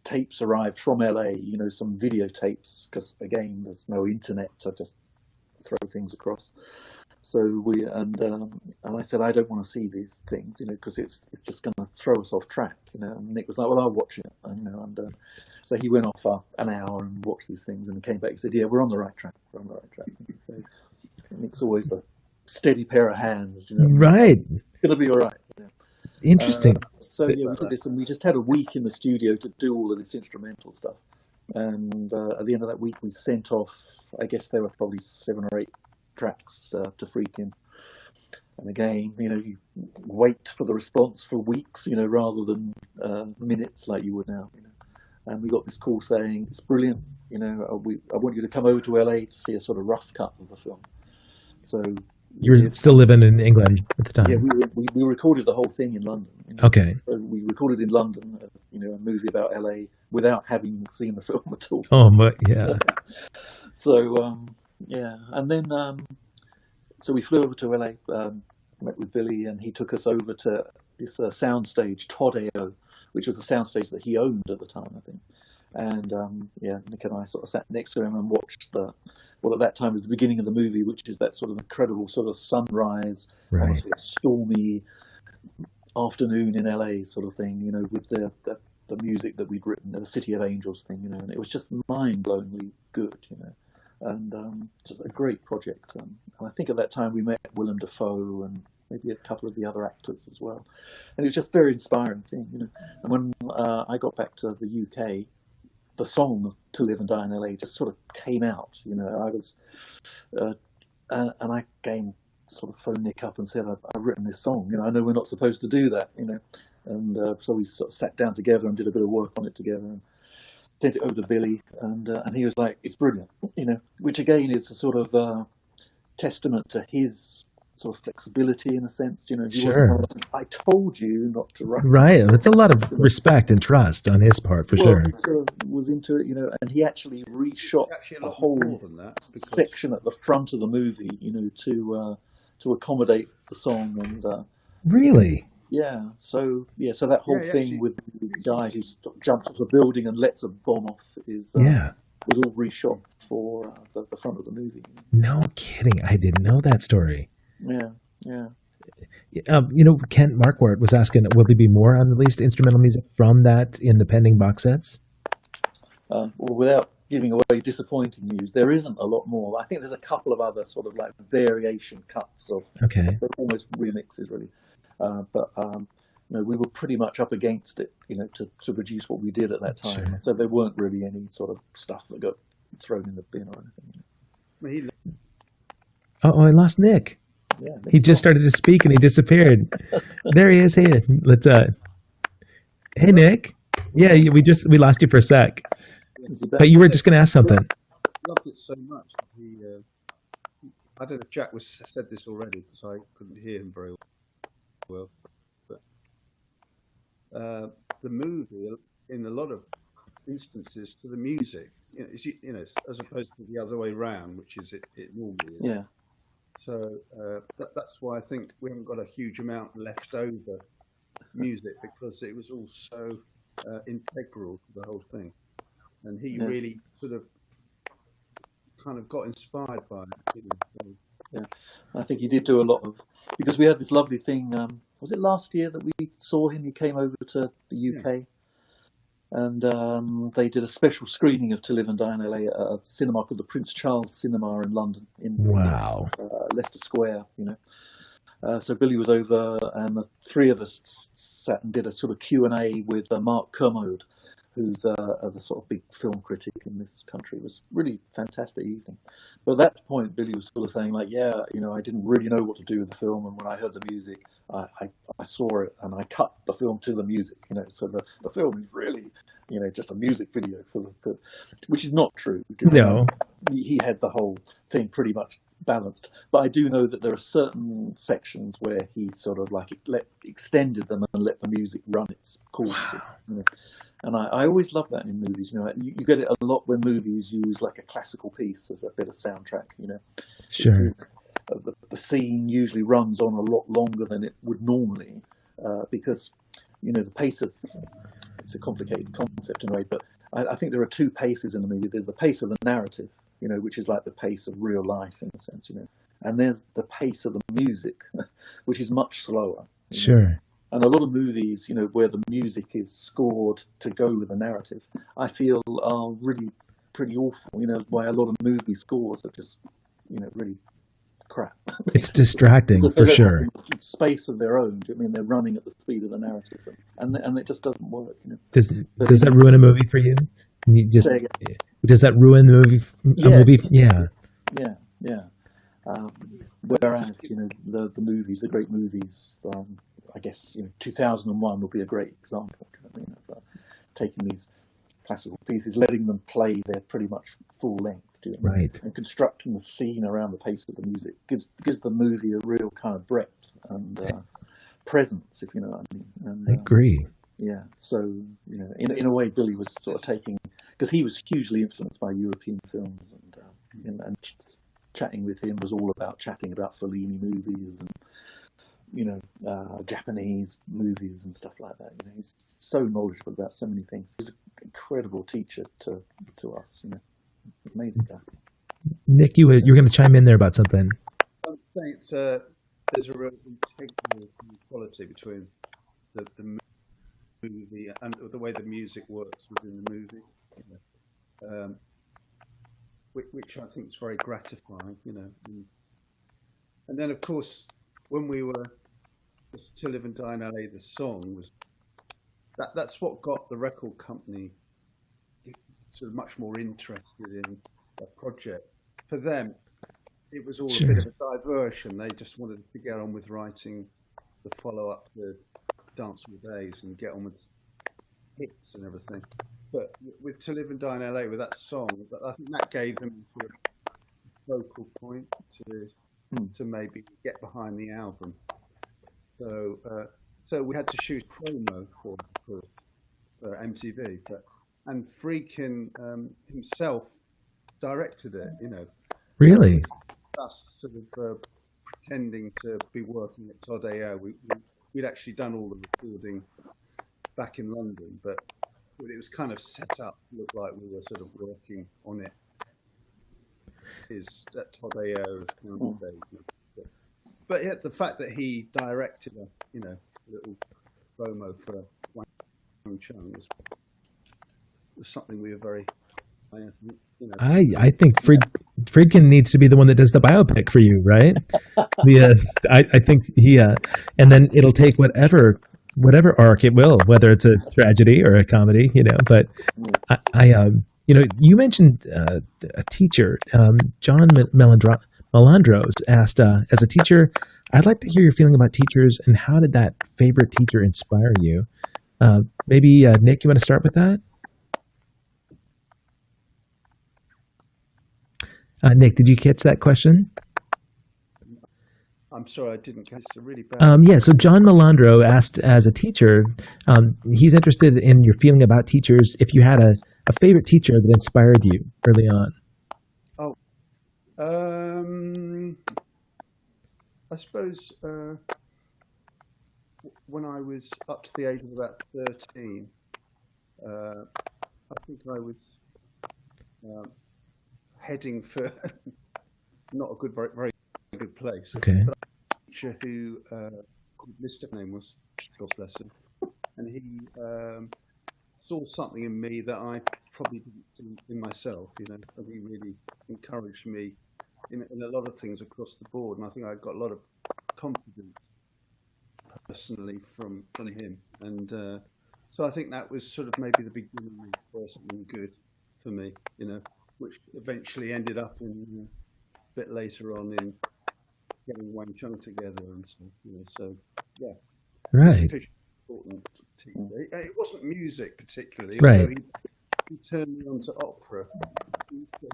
tapes arrived from LA, you know, some videotapes, because again, there's no internet to just throw things across. So and I said, I don't want to see these things, you know, because it's just going to throw us off track, you know. And Nick was like, well, I'll watch it, and, you know, and so he went off for an hour and watched these things, and came back and said, yeah, we're on the right track. We're on the right track. So Nick's always a steady pair of hands, you know. Right. It's going to be all right. You know? Interesting. So yeah, we did this, and we just had a week in the studio to do all of this instrumental stuff. And at the end of that week, we sent off, I guess there were probably 7 or 8 tracks to Friedkin. And again, you know, you wait for the response for weeks, you know, rather than minutes like you would now. You know? And we got this call saying, it's brilliant, you know, I want you to come over to LA to see a sort of rough cut of the film. So you were still living in England at the time? Yeah, we recorded the whole thing in London. You know? Okay. So we recorded in London, you know, a movie about LA without having seen the film at all. Oh, but yeah. So, yeah, and then so we flew over to LA, met with Billy, and he took us over to this soundstage, Todd AO, which was a soundstage that he owned at the time, I think. And yeah, Nick and I sort of sat next to him and watched well, at that time was the beginning of the movie, which is that sort of incredible sort of sunrise on a sort of stormy afternoon in LA sort of thing, you know, with the music that we'd written, the City of Angels thing, you know, and it was just mind-blowingly good, you know, and it's a great project. And I think at that time we met Willem Dafoe and maybe a couple of the other actors as well, and it was just a very inspiring thing, you know. And when I got back to the UK, the song "To Live and Die in LA" just sort of came out, you know. I was, and I came sort of phoned Nick up and said, I've written this song, you know, I know we're not supposed to do that, you know, and so we sort of sat down together and did a bit of work on it together and sent it over to Billy, and he was like, it's brilliant, you know, which again is a sort of testament to his sort of flexibility in a sense, you know. He wasn't like, I told you not to write. Right, that's a lot of respect and trust on his part, for sure. He sort of was into it, you know, and he actually reshot a whole section at the front of the movie, you know, to accommodate the song. And really, so that whole thing with the guy who jumps off the building and lets a bomb off is was all reshot for the front of the movie. No kidding, I didn't know that story. Yeah. You know, Kent Marquardt was asking, will there be more unreleased instrumental music from that in the pending box sets? Well, without giving away disappointing news, there isn't a lot more. I think there's a couple of other sort of like variation cuts of almost remixes, really. But you know, we were pretty much up against it, you know, to produce what we did at that time. Sure. So there weren't really any sort of stuff that got thrown in the bin or anything. I lost Nick. Yeah, he just started to speak and he disappeared. There he is. Hey, let's. Hey, Nick. Yeah, we lost you for a sec, but you were just going to ask something. Loved it so much. I don't know if Jack said this already because I couldn't hear him very well. But the movie, in a lot of instances, to the music, you know, as opposed to the other way round, which is it normally is. Yeah. So that's why I think we haven't got a huge amount left over music, because it was all so integral to the whole thing, and he really sort of kind of got inspired by it. You know? Yeah, I think he did do a lot of, because we had this lovely thing. Was it last year that we saw him? He came over to the UK. And they did a special screening of To Live and Die in LA at a cinema called the Prince Charles Cinema in London, in Leicester Square, you know. So Billy was over, and the three of us sat and did a sort of Q&A with Mark Kermode, who's the sort of big film critic in this country. It was really fantastic evening. But at that point, Billy was sort of saying, like, yeah, you know, I didn't really know what to do with the film, and when I heard the music, I saw it and I cut the film to the music, you know. So the film is really, you know, just a music video for which is not true. No, he had the whole thing pretty much balanced. But I do know that there are certain sections where he sort of like extended them and let the music run its course. Wow. You know? And I always love that in movies. You know, you get it a lot when movies use like a classical piece as a bit of soundtrack. You know, sure. The scene usually runs on a lot longer than it would normally, because, you know, the pace of, it's a complicated concept in a way, but I think there are two paces in the movie. There's the pace of the narrative, you know, which is like the pace of real life in a sense, you know, and there's the pace of the music, which is much slower. Sure. Know? And a lot of movies, you know, where the music is scored to go with the narrative, I feel are really pretty awful. You know, why a lot of movie scores are just, you know, really crap. It's distracting for sure. Space of their own. I mean, they're running at the speed of the narrative, and it just doesn't work. You know? Does that ruin a movie for you? Does that ruin the movie? Movie? Yeah. Whereas, you know, the movies, the great movies. I guess, you know, 2001 would be a great example. You know what I mean, of taking these classical pieces, letting them play their pretty much full length, right, and constructing the scene around the pace of the music gives the movie a real kind of breadth and presence, if you know what I mean. And, I agree. Yeah, so, you know, in a way, Billy was sort of taking, because he was hugely influenced by European films, and chatting with him was all about chatting about Fellini movies and Japanese movies and stuff like that. He's so knowledgeable about so many things. He's an incredible teacher to us. Amazing guy. Nick, you were going to chime in there about something. I'm saying there's a real integral quality between the movie and the way the music works within the movie, which I think is very gratifying, And then, of course, when we were To Live and Die in LA, the song was that's what got the record company sort of much more interested in a project. For them, it was all a bit of a diversion. They just wanted to get on with writing the follow-up to Dancehall Days and get on with hits and everything. But with To Live and Die in LA, with that song, I think that gave them a focal point to maybe get behind the album. So we had to shoot promo for MTV, and Freakin himself directed it. Really? Us sort of pretending to be working at Todd AO. We'd actually done all the recording back in London, but it was kind of set up to look like we were sort of working on it. Is at Todd AO's days. But yeah, the fact that he directed a little promo for WANG CHUNG was something we were very. I think Friedkin needs to be the one that does the biopic for you, right? I think he and then it'll take whatever arc it will, whether it's a tragedy or a comedy, But you mentioned a teacher, John Melandros asked, as a teacher, I'd like to hear your feeling about teachers and how did that favorite teacher inspire you? Maybe Nick, you want to start with that? Nick, did you catch that question? I'm sorry, I didn't catch it. Really bad. Yeah, so John Melandro asked, as a teacher, he's interested in your feeling about teachers, if you had a favorite teacher that inspired you early on. I suppose when I was up to the age of about 13, I think I was heading for not a good, very, very good place. Okay. But a teacher who called Mr. name was, God bless him, and he saw something in me that I probably didn't see in myself. And he really encouraged me in a lot of things across the board, and I think I got a lot of confidence personally from him, and so I think that was sort of maybe the beginning for something good for me, which eventually ended up in a bit later on in getting WANG CHUNG together and stuff, so yeah. Right. Important teacher. It wasn't music particularly. Right. He turned me on to opera.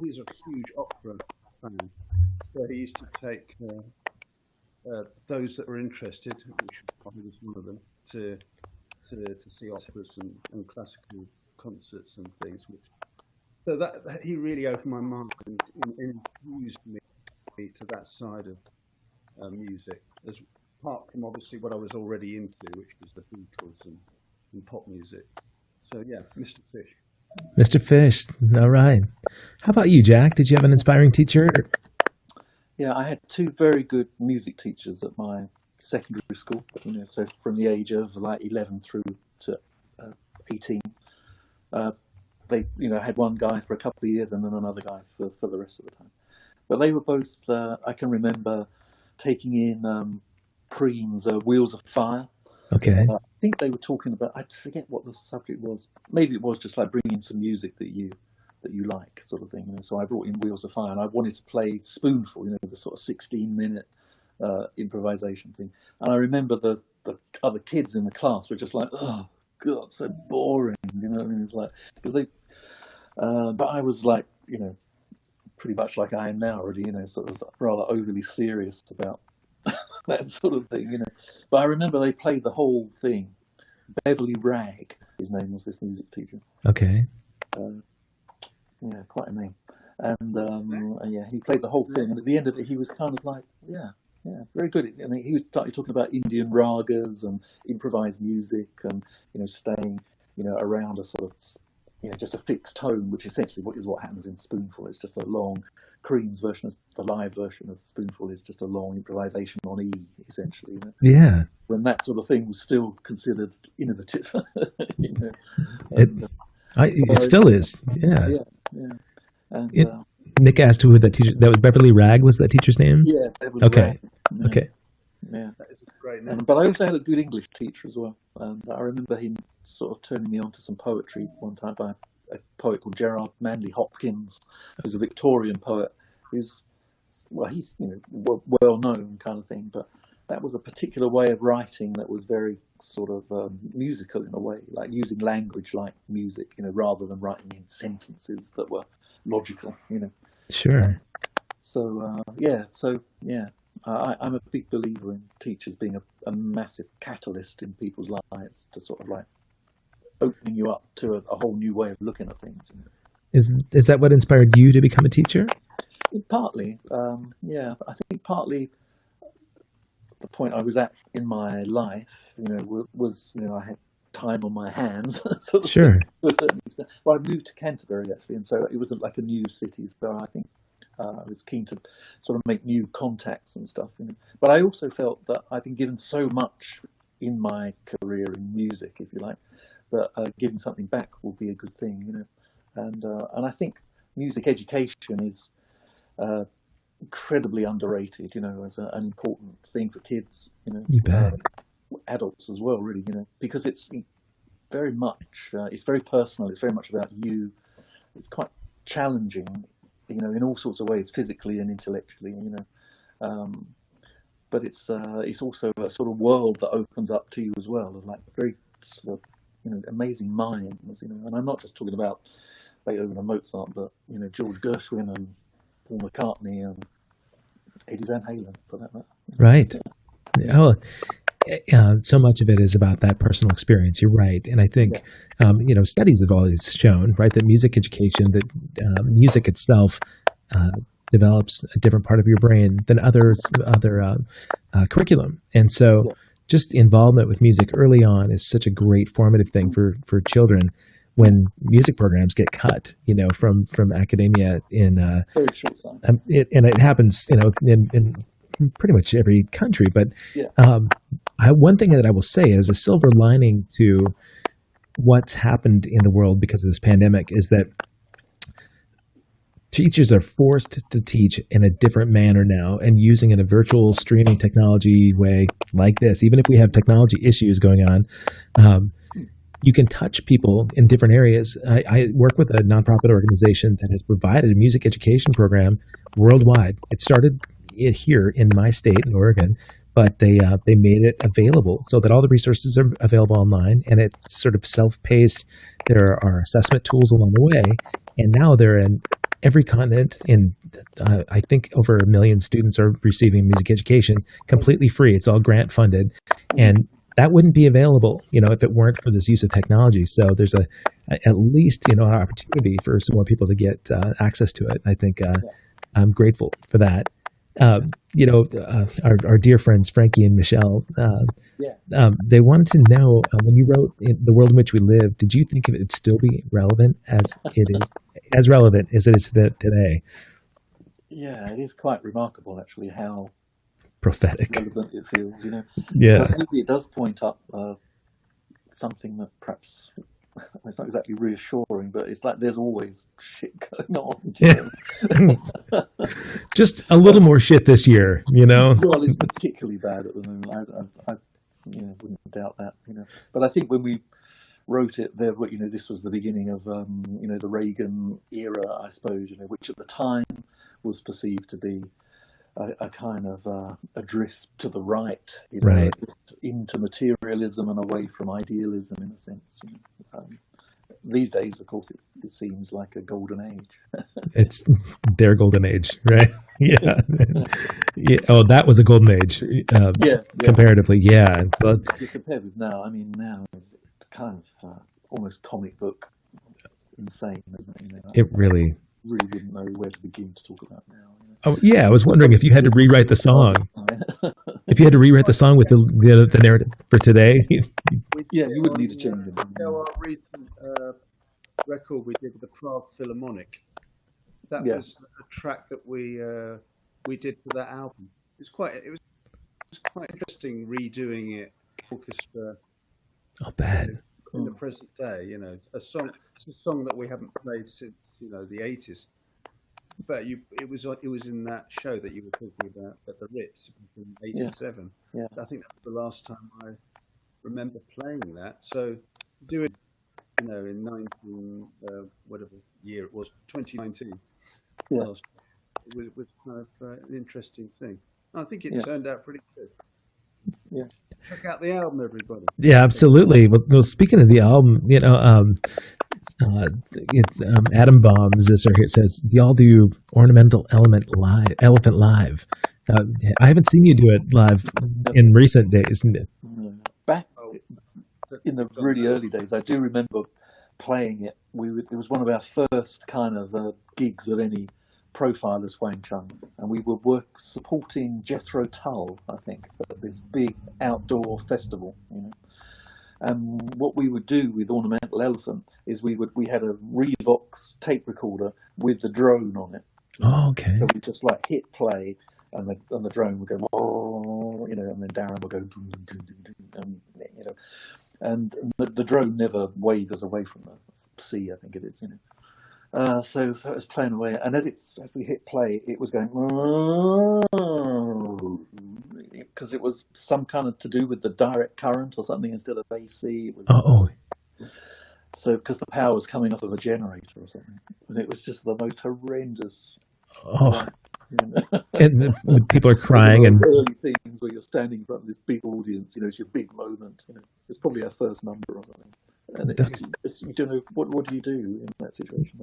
He's a huge opera fan, so he used to take those that were interested, which probably was one of them, to see operas and classical concerts and things. So that he really opened my mind and infused me to that side of music, as apart from obviously what I was already into, which was the Beatles and pop music. So yeah, Mr. Fish. Mr. Fish, all right. How about you, Jack? Did you have an inspiring teacher? Yeah, I had two very good music teachers at my secondary school. So from the age of like 11 through to 18. They, had one guy for a couple of years and then another guy for the rest of the time. But they were both. I can remember taking in Cream's Wheels of Fire. Okay. I think they were talking about. I forget what the subject was. Maybe it was just like bringing some music that you like, sort of thing. So I brought in Wheels of Fire, and I wanted to play Spoonful. The sort of 16-minute improvisation thing. And I remember the other kids in the class were just like, oh God, so boring. It's like, because they. But I was like, pretty much like I am now already. Sort of rather overly serious about that sort of thing. But I remember they played the whole thing. Beverly Ragg, his name was, this music teacher. Okay. Quite a name. And yeah, he played the whole thing. And at the end of it, he was kind of like, yeah, Yeah, very good. I mean, he started talking about Indian ragas and improvised music, and staying, around a sort of, just a fixed tone, which essentially what happens in Spoonful. It's just a long. Cream's version, the live version of Spoonful, is just a long improvisation on E, essentially. Yeah. When that sort of thing was still considered innovative. It still is. Yeah. Yeah. And, Nick asked who that teacher. That was Beverly Ragg. Was that teacher's name? Yeah. Beverly okay. Ragg. Yeah. Okay. Yeah. That is great. But I also had a good English teacher as well. And I remember him sort of turning me on to some poetry one time by a poet called Gerard Manley Hopkins, who's a Victorian poet. He's well known kind of thing, but that was a particular way of writing that was very sort of musical in a way, like using language like music, rather than writing in sentences that were logical, Sure. I'm a big believer in teachers being a massive catalyst in people's lives to sort of like opening you up to a whole new way of looking at things. Is that what inspired you to become a teacher? Partly, I think partly the point I was at in my life, was I had time on my hands. Sort of sure. To a certain extent. Well, I moved to Canterbury actually, and so it wasn't like a new city. So I think I was keen to sort of make new contacts and stuff. But I also felt that I've been given so much in my career in music, if you like, that giving something back will be a good thing. And I think music education is incredibly underrated, as an important thing for kids, You bet. Adults as well, really, because it's very much, it's very personal. It's very much about you. It's quite challenging, in all sorts of ways, physically and intellectually, but it's also a sort of world that opens up to you as well, of like very sort of, amazing minds, and I'm not just talking about Beethoven and Mozart, but, George Gershwin and Paul McCartney and Eddie Van Halen, for that matter. Right. So much of it is about that personal experience. You're right, and I think studies have always shown, right, that music education, that music itself develops a different part of your brain than other curriculum, and so just involvement with music early on is such a great formative thing for children. When music programs get cut, from academia in Very short time. and it happens, in pretty much every country. But one thing that I will say is a silver lining to what's happened in the world because of this pandemic is that teachers are forced to teach in a different manner now, and using in a virtual streaming technology way like this. Even if we have technology issues going on, you can touch people in different areas. I work with a nonprofit organization that has provided a music education program worldwide. It started here in my state in Oregon, but they made it available so that all the resources are available online, and it's sort of self-paced. There are assessment tools along the way, and now they're in every continent. And I think over 1 million students are receiving music education completely free. It's all grant funded, and that wouldn't be available, if it weren't for this use of technology. So there's at least, an opportunity for some more people to get access to it. I think I'm grateful for that. Our dear friends, Frankie and Michelle, they wanted to know, when you wrote The World in Which We Live, did you think of it still be relevant as relevant as it is today? Yeah, it is quite remarkable, actually, how prophetic relevant it feels, Yeah. But maybe it does point up something that perhaps it's not exactly reassuring, but it's like there's always shit going on. Yeah. Just a little more shit this year, Well, it's particularly bad at the moment. I wouldn't doubt that. But I think when we wrote it, this was the beginning of the Reagan era, I suppose. Which at the time was perceived to be a kind of a drift to the right, right, into materialism and away from idealism, in a sense. These days, of course, it seems like a golden age. It's their golden age, right? Yeah. Yeah. Oh, that was a golden age. Comparatively, yeah. But compared with now, now it's kind of almost comic book insane, isn't it? It really wouldn't know where to begin to talk about now. I was wondering if you had to rewrite the song. If you had to rewrite the song with the narrative for today. Yeah, you wouldn't need to change it. Our recent record we did with the Prague Philharmonic. That was a track that we did for that album. It was quite interesting redoing it orchestra. Oh, bad. In the present day, it's a song that we haven't played since the 80s. But it was in that show that you were talking about at the Ritz in '87. Yeah. I think that was the last time I remember playing that. So do it, in whatever year it was, 2019. Yeah. It was kind of an interesting thing. I think it turned out pretty good. Yeah. Check out the album, everybody. Yeah, absolutely. Well, speaking of the album, it's Adam Baum is this right here. It says, "Do y'all do Ornamental Elephant live?" I haven't seen you do it live in recent days. Back in the really early days, I do remember playing it. It was one of our first kind of gigs of any profile as Wang Chung, and we were supporting Jethro Tull, I think, at this big outdoor festival. And what we would do with Ornamental Elephant is we had a Revox tape recorder with the drone on it. Oh, okay. So we just hit play, and the drone would go, and then Darren would go, and the drone never wavers away from the sea, I think it is. So it was playing away, and as we hit play, it was going, because it was some kind of to do with the direct current or something instead of AC. It was, so because the power was coming off of a generator or something, and it was just the most horrendous. And people are crying and early things where you're standing in front of this big audience. It's your big moment. It's probably our first number or something. And you don't know what do you do in that situation.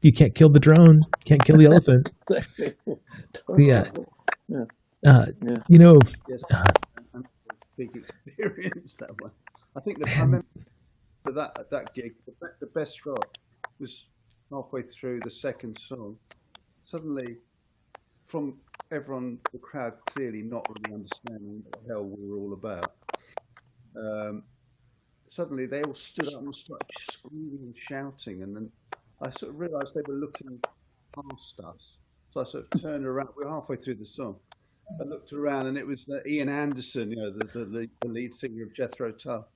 You can't kill the drone, can't kill the elephant. Big experience that one. I think I remember that gig. The best drop was halfway through the second song. Suddenly, from everyone, the crowd clearly not really understanding what the hell we were all about. Suddenly they all stood up and started screaming and shouting, and then I sort of realised they were looking past us. So I sort of turned around. We were halfway through the song. I looked around, and it was Ian Anderson, the lead singer of Jethro Tull,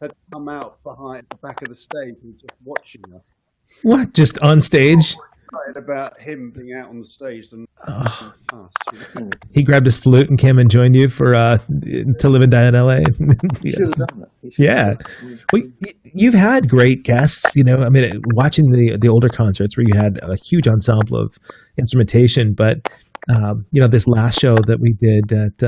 had come out behind the back of the stage and was just watching us. What? Just on stage? Excited about him being out on the stage than us. He grabbed his flute and came and joined you for To Live and Die in LA. He should have done that. Yeah. Well, you've had great guests, watching the older concerts where you had a huge ensemble of instrumentation, but this last show that we did at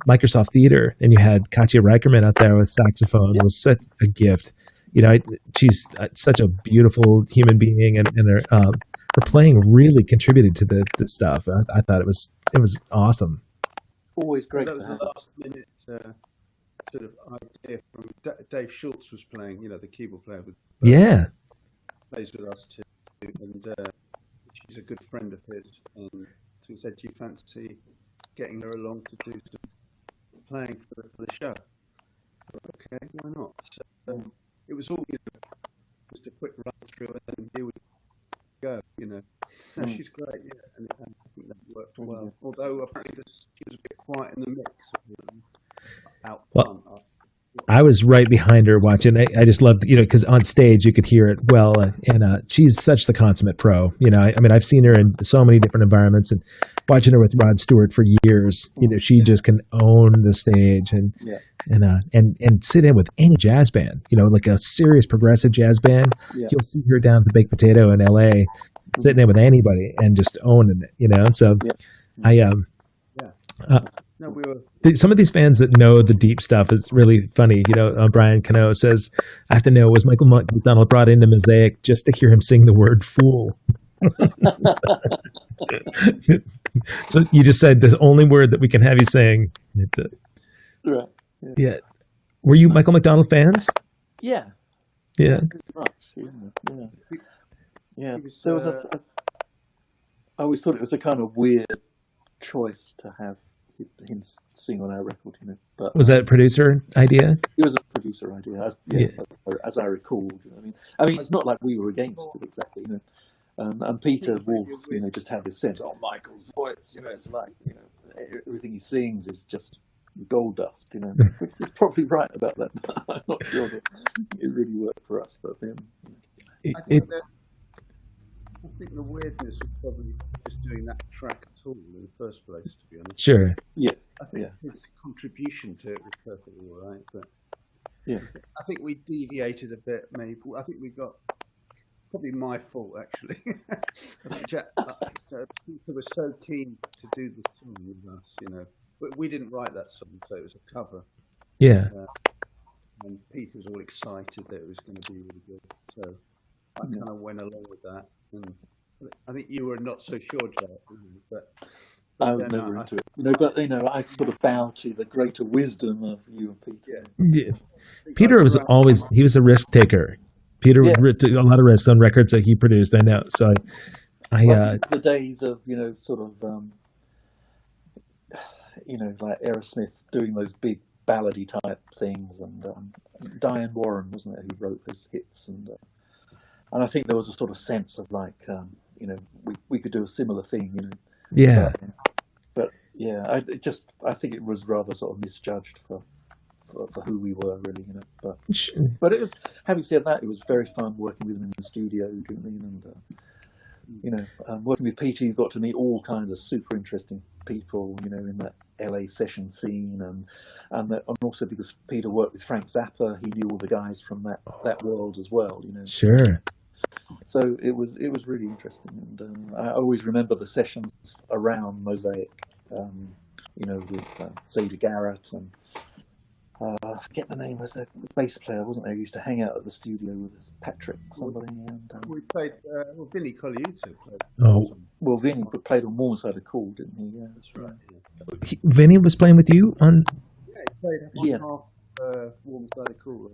Microsoft Theater, and you had Katja Reicherman out there with saxophone. It was such a gift. She's such a beautiful human being, and her playing really contributed to the stuff. I thought it was awesome. Always great. That was the last minute sort of idea from Dave Schultz was playing. The keyboard player plays with us too, and she's a good friend of his. And so he said, "Do you fancy getting her along to do some playing for the show?" Okay, why not? So, it was all just a quick run through, and here we go. No, she's great, and I think that worked well. Although apparently she was a bit quiet in the mix. Out front. I was right behind her watching. I just loved, because on stage you could hear it well, and she's such the consummate pro. I've seen her in so many different environments, and watching her with Rod Stewart for years. She just can own the stage and sit in with any jazz band. Like a serious progressive jazz band. Yeah. You'll see her down at the Baked Potato in LA, sitting in with anybody and just owning it. So No, we were. Some of these fans that know the deep stuff is really funny. Brian Cano says, "I have to know, was Michael McDonald brought into Mosaic just to hear him sing the word fool?" So you just said the only word that we can have you saying. Right. Yeah. Were you Michael McDonald fans? Yeah. Yeah. Pretty much. Yeah. There was I always thought it was a kind of weird choice to have him sing on our record, But was that a producer idea? It was a producer idea, as I recall. I mean, it's not like we were against it exactly, And Peter Wolf, just had this sense, Michael's voice, it's like, everything he sings is just gold dust, Which is probably right about that. I'm not sure that it really worked for us, but then. I think the weirdness was probably just doing that track at all in the first place, to be honest. Sure. Yeah. I think his contribution to it was perfectly all right, but yeah, I think we deviated a bit. Maybe I think we got probably my fault actually. I think Peter was so keen to do the song with us, but we didn't write that song, so it was a cover. Yeah. And Peter was all excited that it was going to be really good, so I kind of went along with that. And I think you were not so sure, Jack, but I was never into it. But I sort of bow to the greater wisdom of you and Peter. Yeah. Peter was he was a risk taker. Peter took a lot of risks on records that he produced. I know. So the days of sort of like Aerosmith doing those big ballady type things, and Diane Warren, wasn't it, who wrote those hits, and I think there was a sort of sense of like we could do a similar thing, Yeah. But yeah, I think it was rather sort of misjudged for who we were, really, But it was. Having said that, it was very fun working with him in the studio, and working with Peter, you got to meet all kinds of super interesting people, in that LA session scene, and also because Peter worked with Frank Zappa, he knew all the guys from that world as well, Sure. So it was really interesting, and I always remember the sessions around Mosaic, with Sada Garrett and I forget the name. Was the bass player, wasn't there? He used to hang out at the studio with us, Patrick somebody. And we played. Vinny Colaiuta played. Oh, well, Vinny played on Warm Side of Cool, didn't he? Yeah, that's right. Vinny was playing with you on. Yeah, he played half Warm Side of Cool.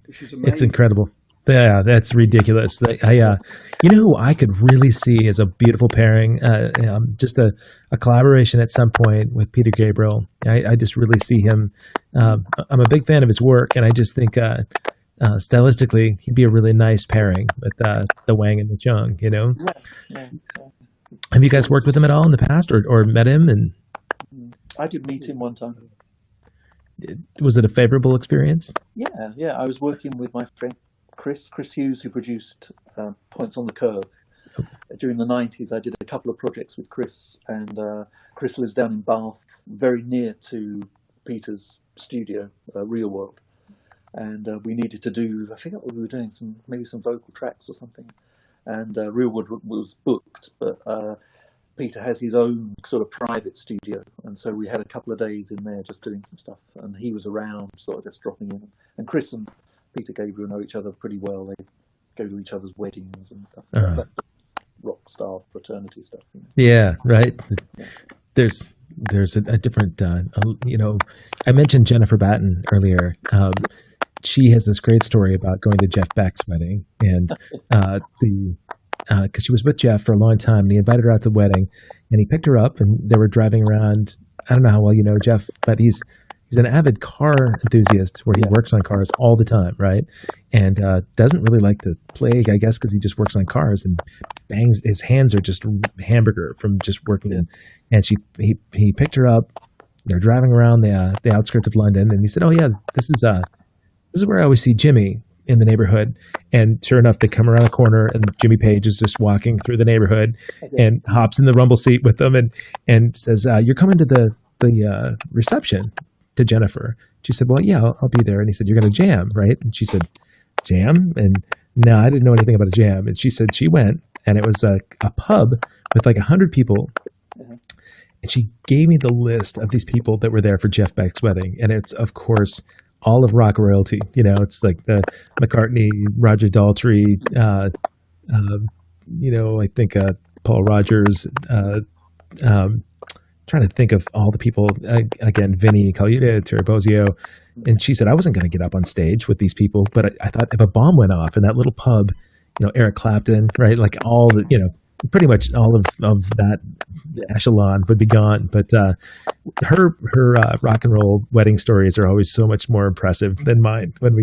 Which is amazing. It's incredible. Yeah, that's ridiculous. Who I could really see as a beautiful pairing, just a collaboration at some point with Peter Gabriel. I just really see him. I'm a big fan of his work, and I just think stylistically he'd be a really nice pairing with the Wang and the Chung. Yeah. Have you guys worked with him at all in the past, or met him? And I did meet him one time. Was it a favorable experience? Yeah. I was working with my friend Chris Hughes, who produced Points on the Curve. During the 90s, I did a couple of projects with Chris, and Chris lives down in Bath, very near to Peter's studio, Real World. And we needed to do, I forget what we were doing, maybe some vocal tracks or something. And Real World was booked, but Peter has his own sort of private studio, and so we had a couple of days in there just doing some stuff, and he was around, sort of just dropping in. And Chris and Peter Gabriel know each other pretty well. They go to each other's weddings and stuff. Like rock star fraternity stuff. Yeah, right. Yeah. There's a different. I mentioned Jennifer Batten earlier. She has this great story about going to Jeff Beck's wedding, and because she was with Jeff for a long time, and he invited her out to the wedding, and he picked her up, and they were driving around. I don't know how well you know Jeff, but he's an avid car enthusiast where he works on cars all the time, right? And doesn't really like to play, I guess, because he just works on cars and bangs. His hands are just hamburger from just working. And he picked her up. They're driving around the outskirts of London, and he said, "Oh yeah, this is where I always see Jimmy in the neighborhood." And sure enough, they come around the corner, and Jimmy Page is just walking through the neighborhood and hops in the rumble seat with them and says, "You're coming to the reception." To Jennifer. She said, "Well, yeah, I'll be there." And he said, "You're going to jam, right?" And she said, "Jam?" And no, I didn't know anything about a jam. And she said she went, and it was a pub with like 100 people. And she gave me the list of these people that were there for Jeff Beck's wedding. And it's, of course, all of rock royalty. It's like the McCartney, Roger Daltrey, I think Paul Rogers, trying to think of all the people, again, Vinny Colaiuta, Terry Bozzio. And she said, I wasn't going to get up on stage with these people, but I thought if a bomb went off in that little pub Eric Clapton, right? Like all the, pretty much all of that echelon would be gone. But her rock and roll wedding stories are always so much more impressive than mine. When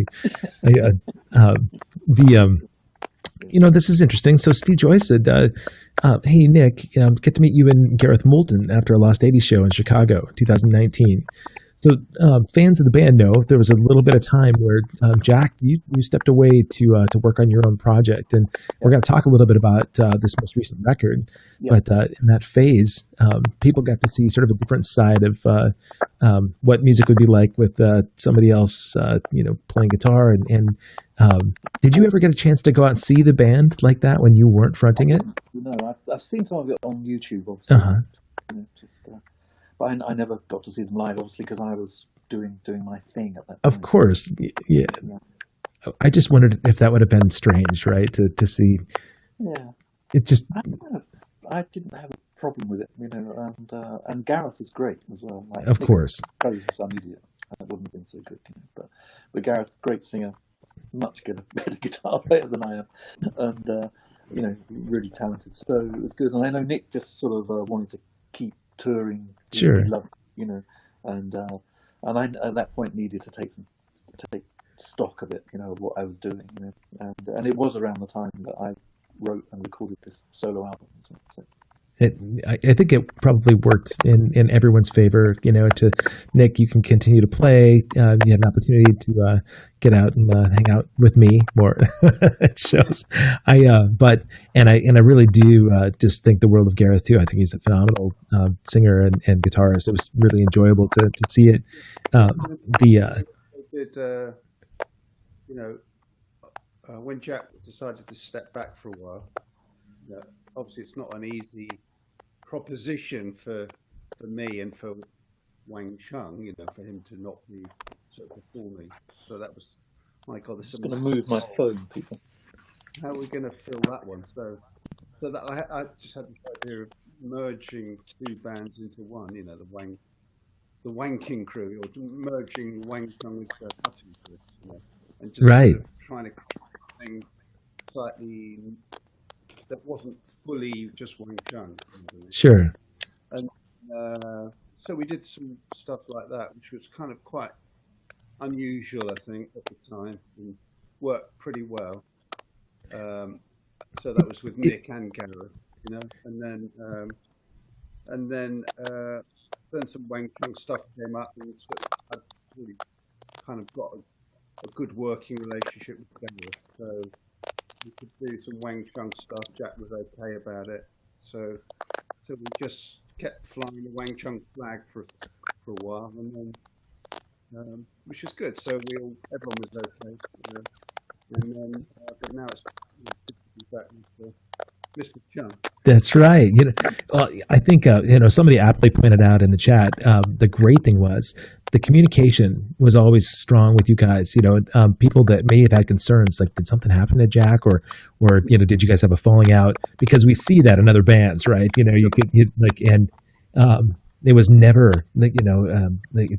this is interesting. So Steve Joyce said, "Hey Nick, get to meet you and Gareth Moulton after a Lost 80s show in Chicago, 2019." So fans of the band know there was a little bit of time where Jack, you stepped away to work on your own project, and we're going to talk a little bit about this most recent record. Yeah. But in that phase, people got to see sort of a different side of what music would be like with somebody else, playing guitar. And did you ever get a chance to go out and see the band like that when you weren't fronting it? No, I've seen some of it on YouTube, obviously. But I never got to see them live, obviously, because I was doing my thing at that point. Of course, yeah. I just wondered if that would have been strange, right, to see. Yeah. It just. I didn't have a problem with it, and Gareth is great as well. Like, of course. Probably was some idiot. That wouldn't have been so good, but Gareth, great singer, much better guitar player than I am, and really talented. So it was good. And I know Nick just sort of wanted to keep touring, sure, and I at that point needed to take stock of it, of what I was doing, and it was around the time that I wrote and recorded this solo album. So. I think it probably worked in everyone's favor. To Nick, you can continue to play. You had an opportunity to get out and hang out with me more at shows. I really do just think the world of Gareth too. I think he's a phenomenal singer and guitarist. It was really enjoyable to see it. When Jack decided to step back for a while. Obviously, it's not an easy proposition for me and for Wang Chung, for him to not be sort of performing. So that was, my God, there's going to move my phone, people. How are we going to fill that one? So that I just had this idea of merging two bands into one. The Wanking crew, or merging Wang Chung with the Cutting crew, and just right. Sort of trying to thing slightly that wasn't fully just Wang Chung. Sure. And so we did some stuff like that, which was kind of quite unusual, I think, at the time, and worked pretty well. So that was with Nick and Gareth, and then some Wang Chung stuff came up, and I really kind of got a good working relationship with Gareth. So we could do some Wang Chung stuff. Jack was okay about it, so we just kept flying the Wang Chung flag for a while, and then which is good. So everyone was okay, and then but now it's back with Mr. Chung. That's right. I think somebody aptly pointed out in the chat. The great thing was the communication was always strong with you guys. People that may have had concerns, like, did something happen to Jack, or did you guys have a falling out? Because we see that in other bands, right? It was never,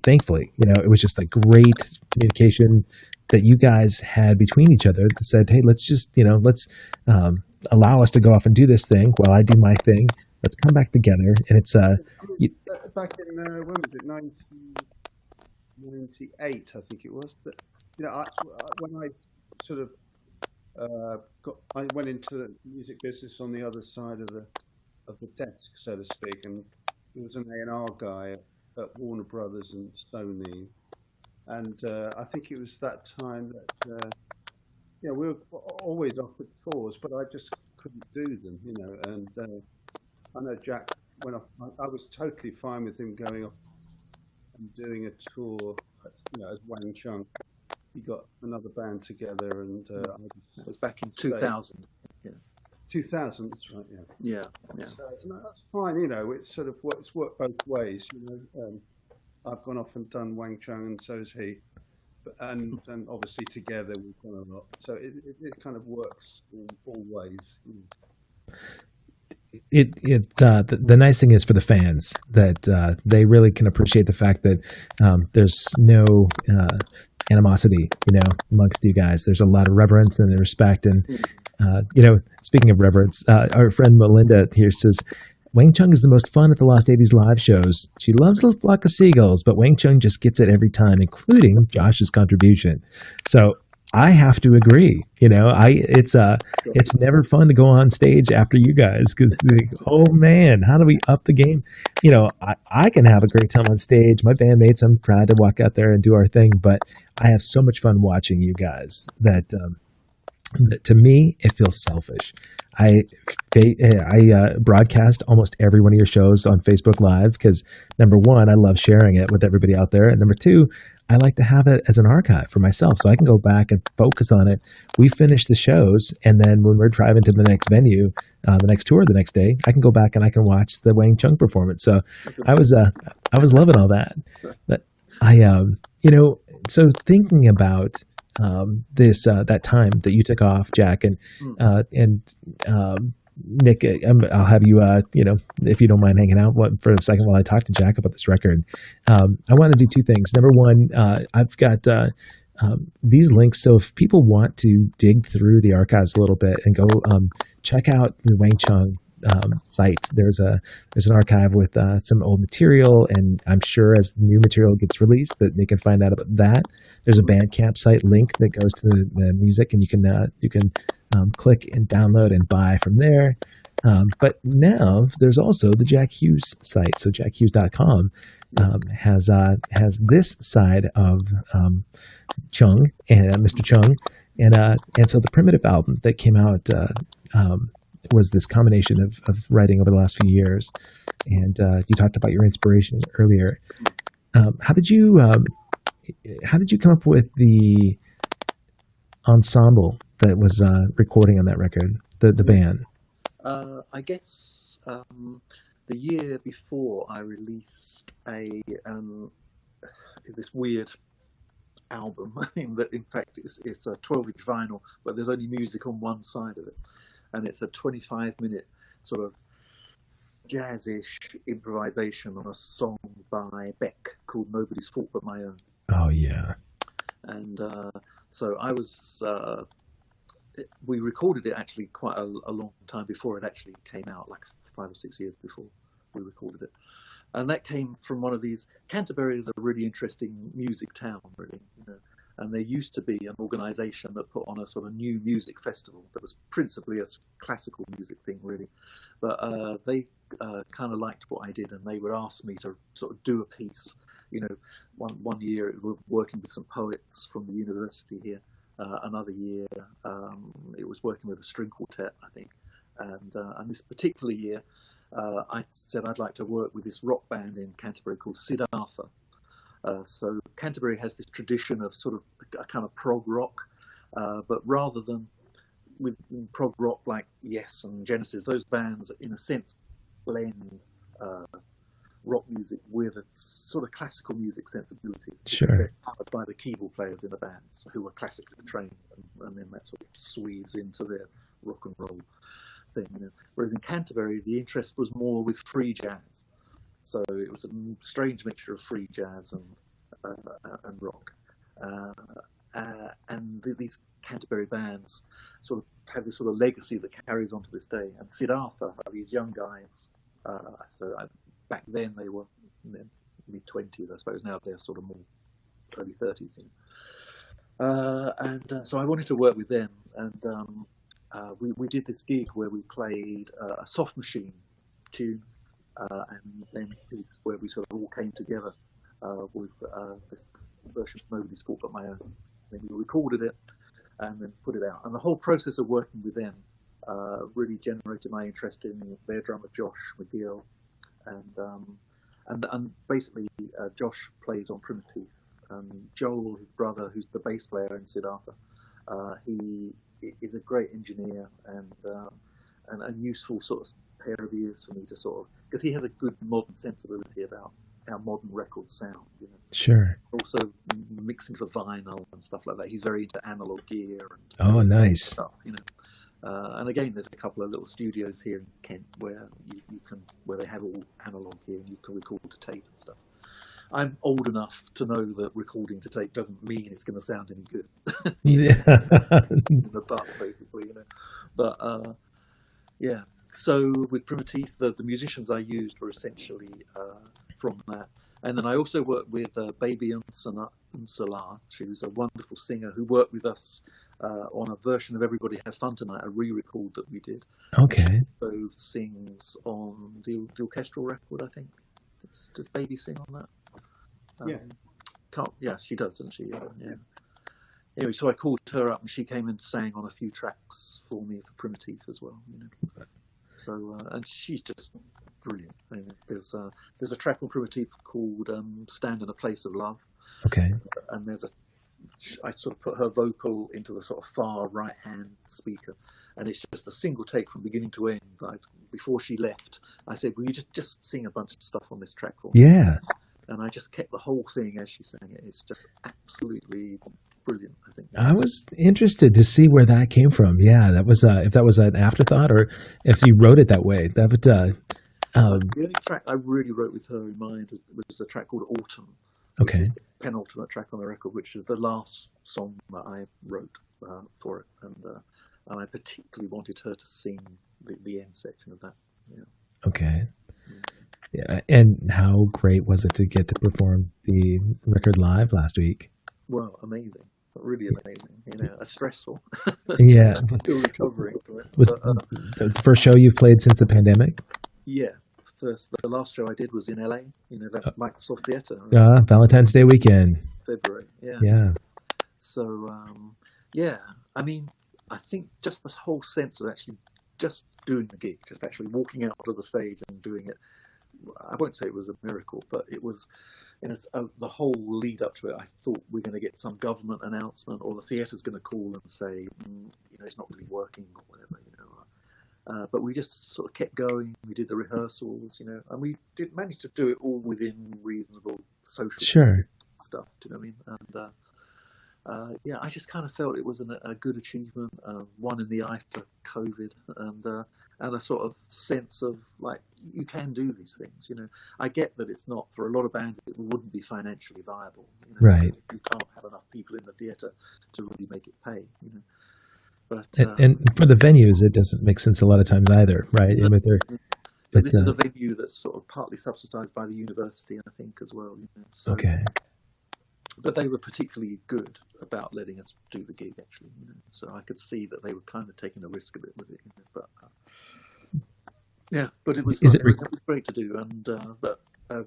thankfully, it was just a great communication that you guys had between each other that said, hey, let's just, let's allow us to go off and do this thing while I do my thing. Let's come back together. And it's back in when was it, 1998, I think it was. That when I sort of I went into the music business on the other side of the desk, so to speak, and he was an A&R guy at Warner Brothers and Sony, and I think it was that time that we were always offered tours, but I just couldn't do them, and I know Jack went off. I was totally fine with him going off and doing a tour, as Wang Chung. He got another band together, and it was back in 2000. Yeah. 2000, that's right. Yeah. So, that's fine. It's sort of it's worked both ways. I've gone off and done Wang Chung, and so's he. And obviously together we've done a lot. So it kind of works in all ways. The nice thing is for the fans that they really can appreciate the fact that there's no animosity, amongst you guys. There's a lot of reverence and respect, and Speaking of reverence, our friend Melinda here says, Wang Chung is the most fun at the Lost 80s live shows. She loves the flock of seagulls, but Wang Chung just gets it every time, including Josh's contribution. So I have to agree. It's never fun to go on stage after you guys because, oh man, how do we up the game? I can have a great time on stage. My bandmates, I'm proud to walk out there and do our thing, but I have so much fun watching you guys that to me, it feels selfish. I broadcast almost every one of your shows on Facebook Live because, number one, I love sharing it with everybody out there. And number two, I like to have it as an archive for myself so I can go back and focus on it. We finish the shows, and then when we're driving to the next venue, the next tour the next day, I can go back and I can watch the Wang Chung performance. So I was loving all that. But so thinking about that time that you took off, Jack, and Nick, I'll have you, if you don't mind hanging out for a second while I talk to Jack about this record. I want to do two things. Number one, I've got these links, so if people want to dig through the archives a little bit and go check out the Wang Chung site, there's an archive with some old material, and I'm sure as the new material gets released that they can find out about that. There's a Bandcamp site link that goes to the music, and you can click and download and buy from there. But now there's also the Jack Hughes site. So jackhughes.com has this side of Chung and Mr. Chung, and so the Primitif album that came out was this combination of writing over the last few years. And you talked about your inspiration earlier. How did you come up with the ensemble that was recording on that record, the band? I guess the year before I released this weird album that in fact it's a 12-inch vinyl, but there's only music on one side of it, and it's a 25-minute sort of jazzish improvisation on a song by Beck called Nobody's Fault But My Own. Oh yeah. And so I was we recorded it actually quite a long time before it actually came out, like 5 or 6 years before we recorded it. And that came from one of these. Canterbury is a really interesting music town, really, and there used to be an organisation that put on a sort of new music festival that was principally a classical music thing, really. But they kind of liked what I did, and they would ask me to sort of do a piece. One year it was working with some poets from the university here. Another year it was working with a string quartet, I think. And this particular year, I said I'd like to work with this rock band in Canterbury called Siddhartha. So Canterbury has this tradition of sort of a kind of prog rock, but rather than with prog rock like Yes and Genesis, those bands in a sense blend rock music with a sort of classical music sensibilities. Sure. They're powered by the keyboard players in the bands who are classically trained, and then that sort of sweeps into their rock and roll thing. Whereas in Canterbury, the interest was more with free jazz. So it was a strange mixture of free jazz and rock. And these Canterbury bands sort of have this sort of legacy that carries on to this day. And Siddhartha are these young guys. Back then they were in their mid-20s, I suppose. Now they're sort of more early 30s. So I wanted to work with them. And we did this gig where we played a soft machine tune, and then a piece where we sort of all came together with this version of Nobody's Fault But My Own. Then we recorded it and then put it out. And the whole process of working with them really generated my interest in their drummer Josh McGill, and basically Josh plays on Primitif. Joel, his brother, who's the bass player in Siddhartha, he is a great engineer and a useful sort of pair of ears for me to sort of, because he has a good modern sensibility about how modern records sound. Sure. Also mixing for vinyl and stuff like that. He's very into analog gear. Oh, nice. Stuff, and again, there's a couple of little studios here in Kent where you can, where they have all analog gear and you can record to tape and stuff. I'm old enough to know that recording to tape doesn't mean it's going to sound any good. Yeah. In the butt, basically, But yeah. So with Primitif, the musicians I used were essentially from that. And then I also worked with Baby Unsala. She was a wonderful singer who worked with us on a version of Everybody Have Fun Tonight, a re-record that we did. Okay. So sings on the orchestral record, I think. Does Baby sing on that? Yeah, she does, doesn't she? Yeah. Anyway, so I called her up and she came and sang on a few tracks for me for Primitif as well. So and she's just brilliant. I mean, there's a track on Primitif called "Stand in a Place of Love." Okay. And I sort of put her vocal into the sort of far right hand speaker, and it's just a single take from beginning to end. Like before she left, I said, "Will you just sing a bunch of stuff on this track for me?" Yeah. And I just kept the whole thing as she sang it. It's just absolutely brilliant, I think. I was interested to see where that came from. Yeah, that was if that was an afterthought or if you wrote it that way. That would. The only track I really wrote with her in mind was a track called Autumn. Okay. Which is the penultimate track on the record, which is the last song that I wrote for it, and I particularly wanted her to sing the end section of that. Yeah. Okay. Yeah, and how great was it to get to perform the record live last week? Well, amazing. Really amazing. Stressful. Yeah. Still recovering from it. Was the first show you've played since the pandemic? Yeah. The last show I did was in LA, that Microsoft Theatre. Valentine's Day weekend. February, yeah. Yeah. So, I mean, I think just this whole sense of actually just doing the gig, just actually walking out to the stage and doing it, I won't say it was a miracle, but it was, the whole lead up to it, I thought we're going to get some government announcement or the theatre's going to call and say, it's not really working or whatever, but we just sort of kept going. We did the rehearsals, and we did manage to do it all within reasonable social stuff. Do you know what I mean? And I just kind of felt it was a good achievement, one in the eye for COVID, and a sort of sense of like you can do these things. I get that it's not for a lot of bands. It wouldn't be financially viable, right? You can't have enough people in the theatre to really make it pay. But, and for the venues, it doesn't make sense a lot of times either, right? But this is a venue that's sort of partly subsidised by the university, I think, as well. So, okay. But they were particularly good about letting us do the gig, actually. So I could see that they were kind of taking a risk a bit with it. But it was it was great to do, and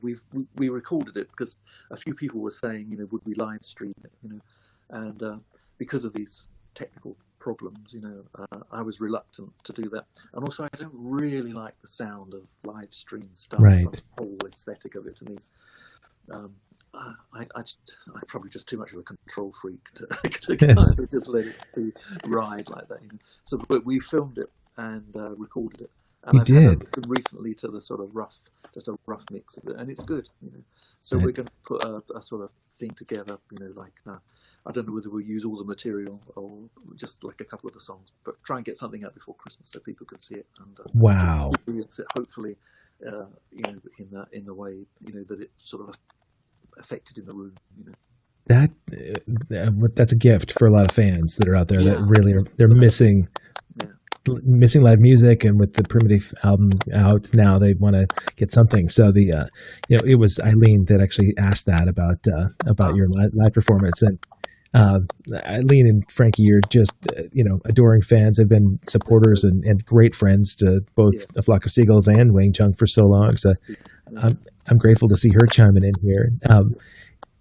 we recorded it because a few people were saying, would we live stream it, and because of these technical problems, I was reluctant to do that, and also I don't really like the sound of live stream stuff, right? The whole aesthetic of it, and these. I'm probably just too much of a control freak to kind of just let it ride like that. But we filmed it and recorded it, and I've had it recently to the sort of rough mix of it, and it's good. So we're going to put a sort of thing together. I don't know whether we'll use all the material or just like a couple of the songs, but try and get something out before Christmas so people can see it and wow, experience it. Hopefully, in the way that it sort of affected in the room. That's a gift for a lot of fans that are out there that really they're missing live music, and with the Primitif album out now, they want to get something. So it was Eileen that actually asked that about your live performance, and Eileen and Frankie, you're just adoring fans, have been supporters and great friends to both A Flock of Seagulls and Wang Chung for so long. So I'm grateful to see her chiming in here.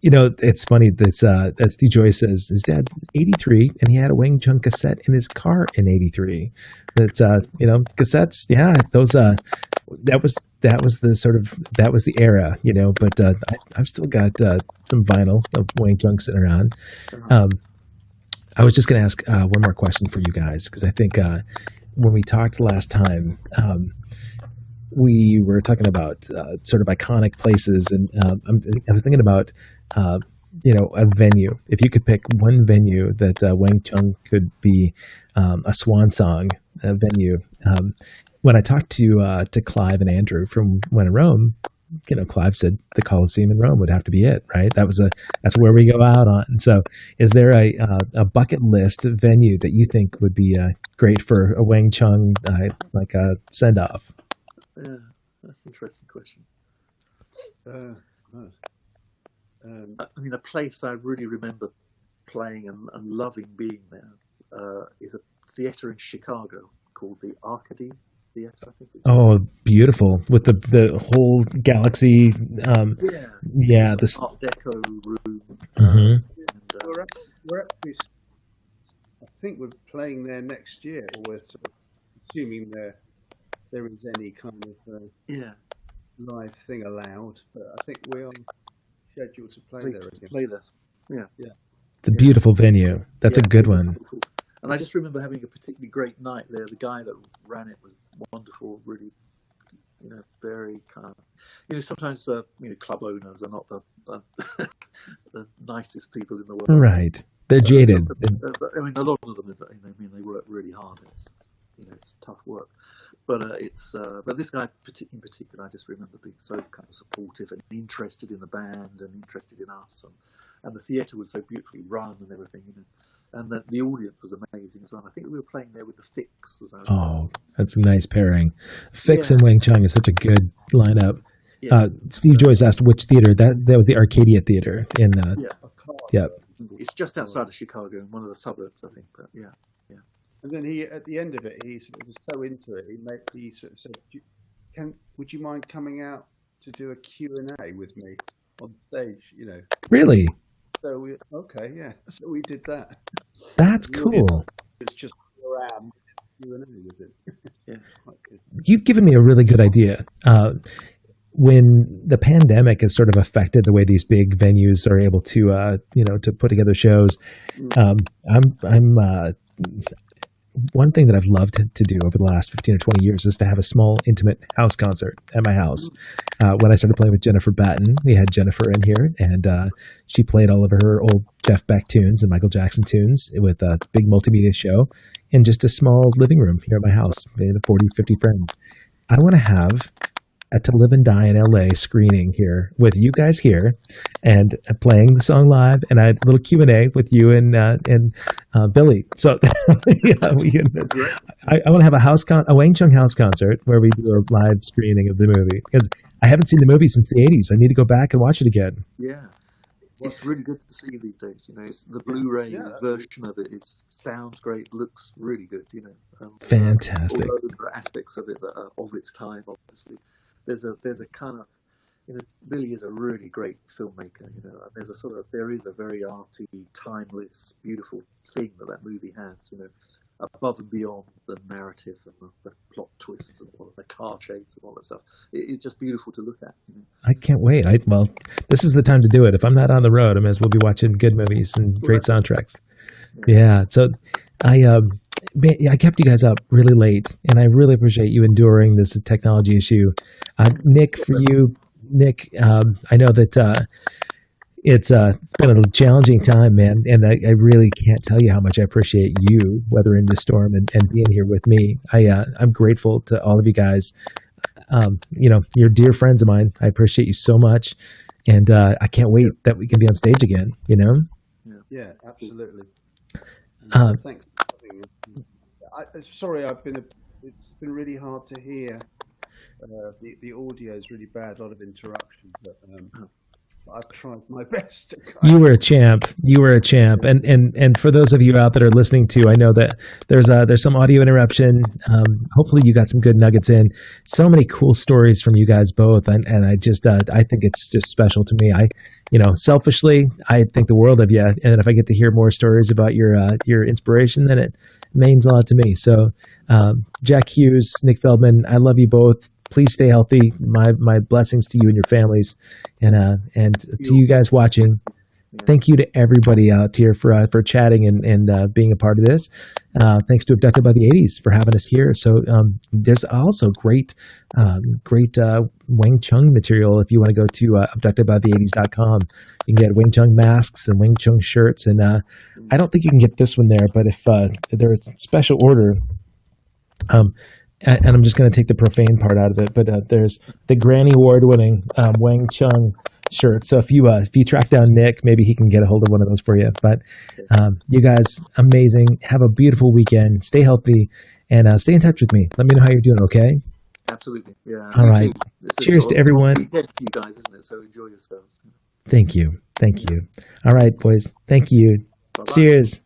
It's funny, this as D. Joy says, his dad's 83 and he had a Wang Chung cassette in his car in 83. But cassettes, those that was the era, but I've still got some vinyl of Wang Chung sitting around. I was just going to ask one more question for you guys, because I think when we talked last time, we were talking about sort of iconic places, and I was thinking about a venue. If you could pick one venue that Wang Chung could be a swan song venue. When I talked to Clive and Andrew from When in Rome, Clive said the Colosseum in Rome would have to be it, right? That's where we go out on. And so, is there a bucket list venue that you think would be great for a Wang Chung like a send off? Yeah, that's an interesting question. I mean, a place I really remember playing and loving being there is a theatre in Chicago called the Arcady Theatre, I think it's called. Beautiful, with the whole galaxy. This Art Deco room. Mm-hmm. And, we're actually, I think we're playing there next year, or we're sort of assuming there is any kind of live thing allowed. But I think we are scheduled to play there again. Yeah. It's a beautiful venue. That's a good one. Cool. And I just remember having a particularly great night there. The guy that ran it was wonderful, really, very kind of, sometimes, club owners are not the nicest people in the world. Right. They're jaded. But, I mean, a lot of them, they work really hard. It's tough work. But but this guy in particular, I just remember being so kind of supportive and interested in the band and interested in us. And the theatre was so beautifully run and everything, and the audience was amazing as well. I think we were playing there with the Fix. That's a nice pairing. Fix and Wang Chung is such a good lineup. Yeah. Steve Joyce asked which theater. That was the Arcadia Theater in. It's just outside of Chicago, in one of the suburbs, I think. But yeah. And then he, at the end of it, he sort of was so into it. He sort of said, "Would you mind coming out to do a Q&A with me on stage?" Really. So we did that. That's cool. It's just around Q&A with it. Yeah. You've given me a really good idea. When the pandemic has sort of affected the way these big venues are able to, to put together shows, one thing that I've loved to do over the last 15 or 20 years is to have a small, intimate house concert at my house. When I started playing with Jennifer Batten, we had Jennifer in here, and she played all of her old Jeff Beck tunes and Michael Jackson tunes with a big multimedia show in just a small living room here at my house, maybe 40, 50 friends. I want to have a To Live and Die in LA screening here with you guys here and playing the song live, and I had a little Q&A with you and Billy. So I want to have a Wang Chung house concert where we do a live screening of the movie, because I haven't seen the movie since the 80s. I need to go back and watch it again. Yeah. It's really good to see these days. It's the Blu-ray version of it. It sounds great, looks really good. Fantastic. All the aspects of it that are of its time, obviously. There's a kind of, Billy is a really great filmmaker. There is a very arty, timeless, beautiful thing that movie has. Above and beyond the narrative and the plot twists and all of the car chase and all that stuff. It's just beautiful to look at. I can't wait. This is the time to do it. If I'm not on the road, I may as well be watching good movies and great soundtracks. Yeah. So I kept you guys up really late, and I really appreciate you enduring this technology issue. Nick, for you, I know that it's been a challenging time, man, and I really can't tell you how much I appreciate you weathering this storm and being here with me. I'm grateful to all of you guys. You're dear friends of mine. I appreciate you so much, and I can't wait that we can be on stage again. Yeah, absolutely. Thanks. Sorry, it's been really hard to hear. The audio is really bad, a lot of interruption, but I've tried my best. You were a champ. And for those of you out that are listening too, I know that there's some audio interruption. Hopefully you got some good nuggets in. So many cool stories from you guys both, and I just I think it's just special to me. Selfishly, I think the world of you, and if I get to hear more stories about your inspiration, then it means a lot to me. So, Jack Hughes, Nick Feldman, I love you both. Please stay healthy. My blessings to you and your families, and to you guys watching. Thank you to everybody out here for chatting and being a part of this. Thanks to Abducted by the 80s for having us here. So there's also great Wang Chung material if you want to go to abductedbythe80s.com. You can get Wang Chung masks and Wang Chung shirts, and I don't think you can get this one there, but if there's a special order, and I'm just going to take the profane part out of it, but there's the Granny Award-winning Wang Chung shirt. So if you track down Nick, maybe he can get a hold of one of those for you. But you guys, amazing. Have a beautiful weekend. Stay healthy, and stay in touch with me. Let me know how you're doing, okay? Absolutely. Yeah. All right. Cheers to everyone. Weekend for you guys, isn't it? So enjoy yourselves. Thank you. Thank you. All right, boys. Thank you. Bye-bye. Cheers.